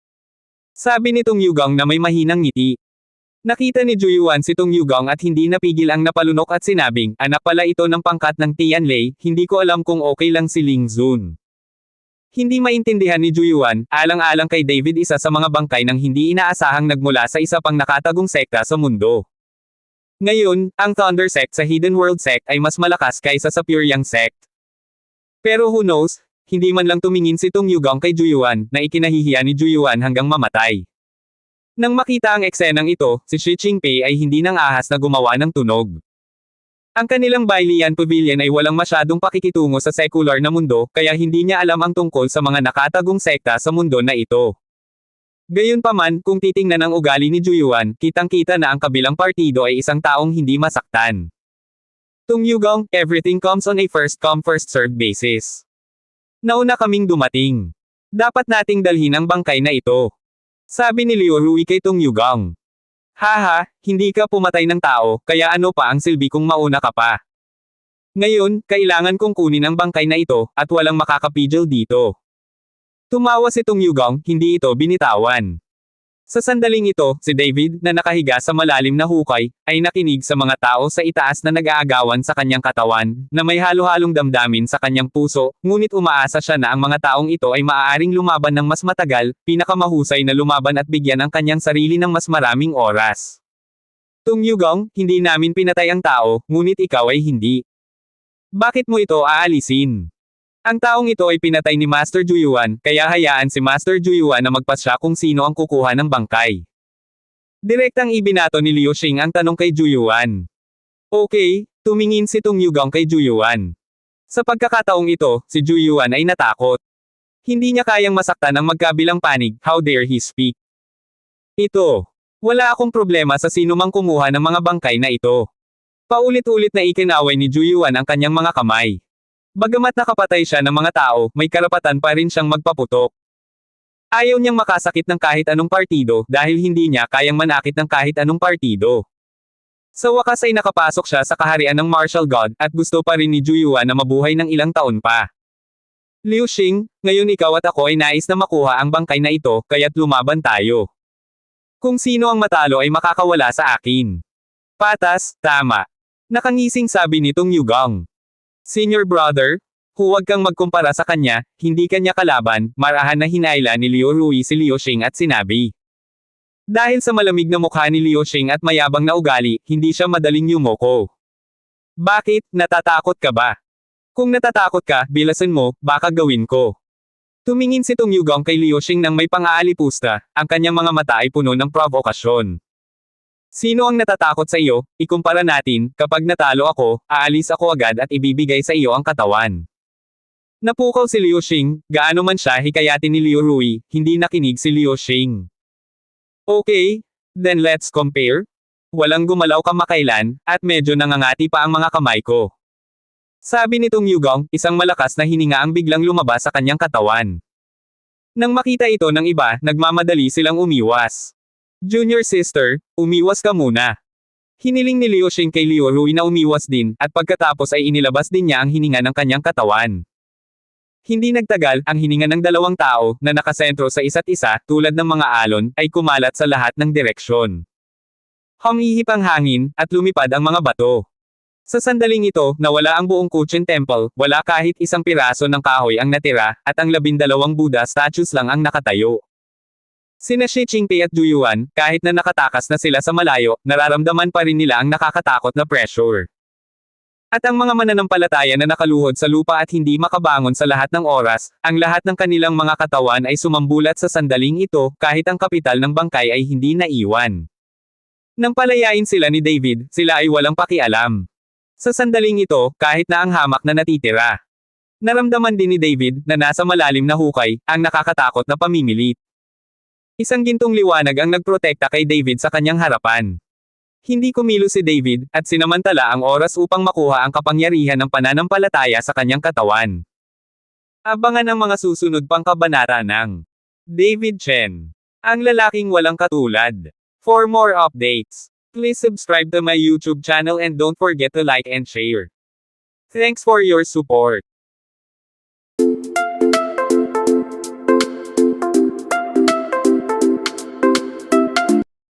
Sabi ni Tung Yugang na may mahinang ngiti. Nakita ni Juyuan si Tung Yugang at hindi napigil ang napalunok at sinabing, anak pala ito ng pangkat ng Tianlei, hindi ko alam kung okay lang si Ling Zun. Hindi maintindihan ni Juyuan, alang-alang kay David isa sa mga bangkay ng hindi inaasahang nagmula sa isa pang nakatagong sekta sa mundo. Ngayon, ang Thunder Sect sa Hidden World Sect ay mas malakas kaysa sa Pure Yang Sect. Pero who knows, hindi man lang tumingin si Tung Yugong kay Juyuan na ikinahihiya ni Juyuan hanggang mamatay. Nang makita ang eksenang ito, si Shi Qingpei ay hindi nang ahas na gumawa ng tunog. Ang kanilang Bailian Pavilion ay walang masyadong pakikitungo sa secular na mundo, kaya hindi niya alam ang tungkol sa mga nakatagong sekta sa mundo na ito. Gayunpaman, kung titingnan ang ugali ni Juyuan, kitang-kita na ang kabilang partido ay isang taong hindi masaktan. Tung Yugong, everything comes on a first-come first-served basis. Nauna kaming dumating. Dapat nating dalhin ang bangkay na ito. Sabi ni Liu Rui kay Tung Yugong. Haha, hindi ka pumatay ng tao, kaya ano pa ang silbi kung mauna ka pa. Ngayon, kailangan kong kunin ang bangkay na ito, at walang makakapigil dito. Tumawa si Tung Yugong, hindi ito binitawan. Sa sandaling ito, si David, na nakahiga sa malalim na hukay, ay nakinig sa mga tao sa itaas na nag-aagawan sa kanyang katawan, na may halo-halong damdamin sa kanyang puso, ngunit umaasa siya na ang mga taong ito ay maaaring lumaban ng mas matagal, pinakamahusay na lumaban at bigyan ang kanyang sarili ng mas maraming oras. Tung Yugong, hindi namin pinatay ang tao, ngunit ikaw ay hindi. Bakit mo ito aalisin? Ang taong ito ay pinatay ni Master Juyuan, kaya hayaan si Master Juyuan na magpasya kung sino ang kukuha ng bangkay. Direktang ibinato ni Liu Xing ang tanong kay Juyuan. Okay, tumingin si Tung Yugong kay Juyuan. Sa pagkakataong ito, si Juyuan ay natakot. Hindi niya kayang masaktan ang magkabilang panig, how dare he speak. Ito. Wala akong problema sa sino mang kumuha ng mga bangkay na ito. Paulit-ulit na ikinaway ni Juyuan ang kanyang mga kamay. Bagamat nakapatay siya ng mga tao, may karapatan pa rin siyang magpaputok. Ayaw niyang makasakit ng kahit anong partido dahil hindi niya kayang manakit ng kahit anong partido. Sa wakas ay nakapasok siya sa kaharian ng martial god at gusto pa rin ni Juyuan na mabuhay ng ilang taon pa. Liu Xing, ngayon ikaw at ako ay nais na makuha ang bangkay na ito, kaya't lumaban tayo. Kung sino ang matalo ay makakawala sa akin. Patas, tama. Nakangising sabi ni Tung Yugong. Senior brother, huwag kang magkumpara sa kanya, hindi kanya kalaban, marahan na hinayla ni Liu Rui si Liu Xing at sinabi. Dahil sa malamig na mukha ni Liu Xing at mayabang na ugali, hindi siya madaling yumoko. Bakit, natatakot ka ba? Kung natatakot ka, bilasan mo, baka gawin ko. Tumingin si Tung Yugong kay Liu Xing nang may pang-aalipusta, ang kanyang mga mata ay puno ng provokasyon. Sino ang natatakot sa iyo? Ikumpara natin, kapag natalo ako, aalis ako agad at ibibigay sa iyo ang katawan. Napukaw si Liu Xing, gaano man siya hikayatin ni Liu Rui, hindi nakinig si Liu Xing. Okay, then let's compare. Walang gumalaw kamakailan, at medyo nangangati pa ang mga kamay ko. Sabi ni Tung Yugong, isang malakas na hininga ang biglang lumabas sa kanyang katawan. Nang makita ito ng iba, nagmamadali silang umiwas. Junior sister, umiwas ka muna. Hiniling ni Liu Xing kay Liu Rui na umiwas din, at pagkatapos ay inilabas din niya ang hininga ng kanyang katawan. Hindi nagtagal, ang hininga ng dalawang tao, na nakasentro sa isa't isa, tulad ng mga alon, ay kumalat sa lahat ng direksyon. Humihip ang hangin, at lumipad ang mga bato. Sa sandaling ito, nawala ang buong Kuchen Temple, wala kahit isang piraso ng kahoy ang natira, at ang 12 Buddha statues lang ang nakatayo. Sina Shi Qingpei at Juyuan, kahit na nakatakas na sila sa malayo, nararamdaman pa rin nila ang nakakatakot na pressure. At ang mga mananampalataya na nakaluhod sa lupa at hindi makabangon sa lahat ng oras, ang lahat ng kanilang mga katawan ay sumambulat sa sandaling ito, kahit ang kapital ng bangkay ay hindi naiwan. Nang palayain sila ni David, sila ay walang pakialam. Sa sandaling ito, kahit na ang hamak na natitira. Naramdaman din ni David, na nasa malalim na hukay, ang nakakatakot na pamimilit. Isang gintong liwanag ang nagprotekta kay David sa kanyang harapan. Hindi kumilos si David, at sinamantala ang oras upang makuha ang kapangyarihan ng pananampalataya sa kanyang katawan. Abangan ang mga susunod pang kabanata ng David Chen, ang lalaking walang katulad. For more updates, please subscribe to my YouTube channel and don't forget to like and share. Thanks for your support.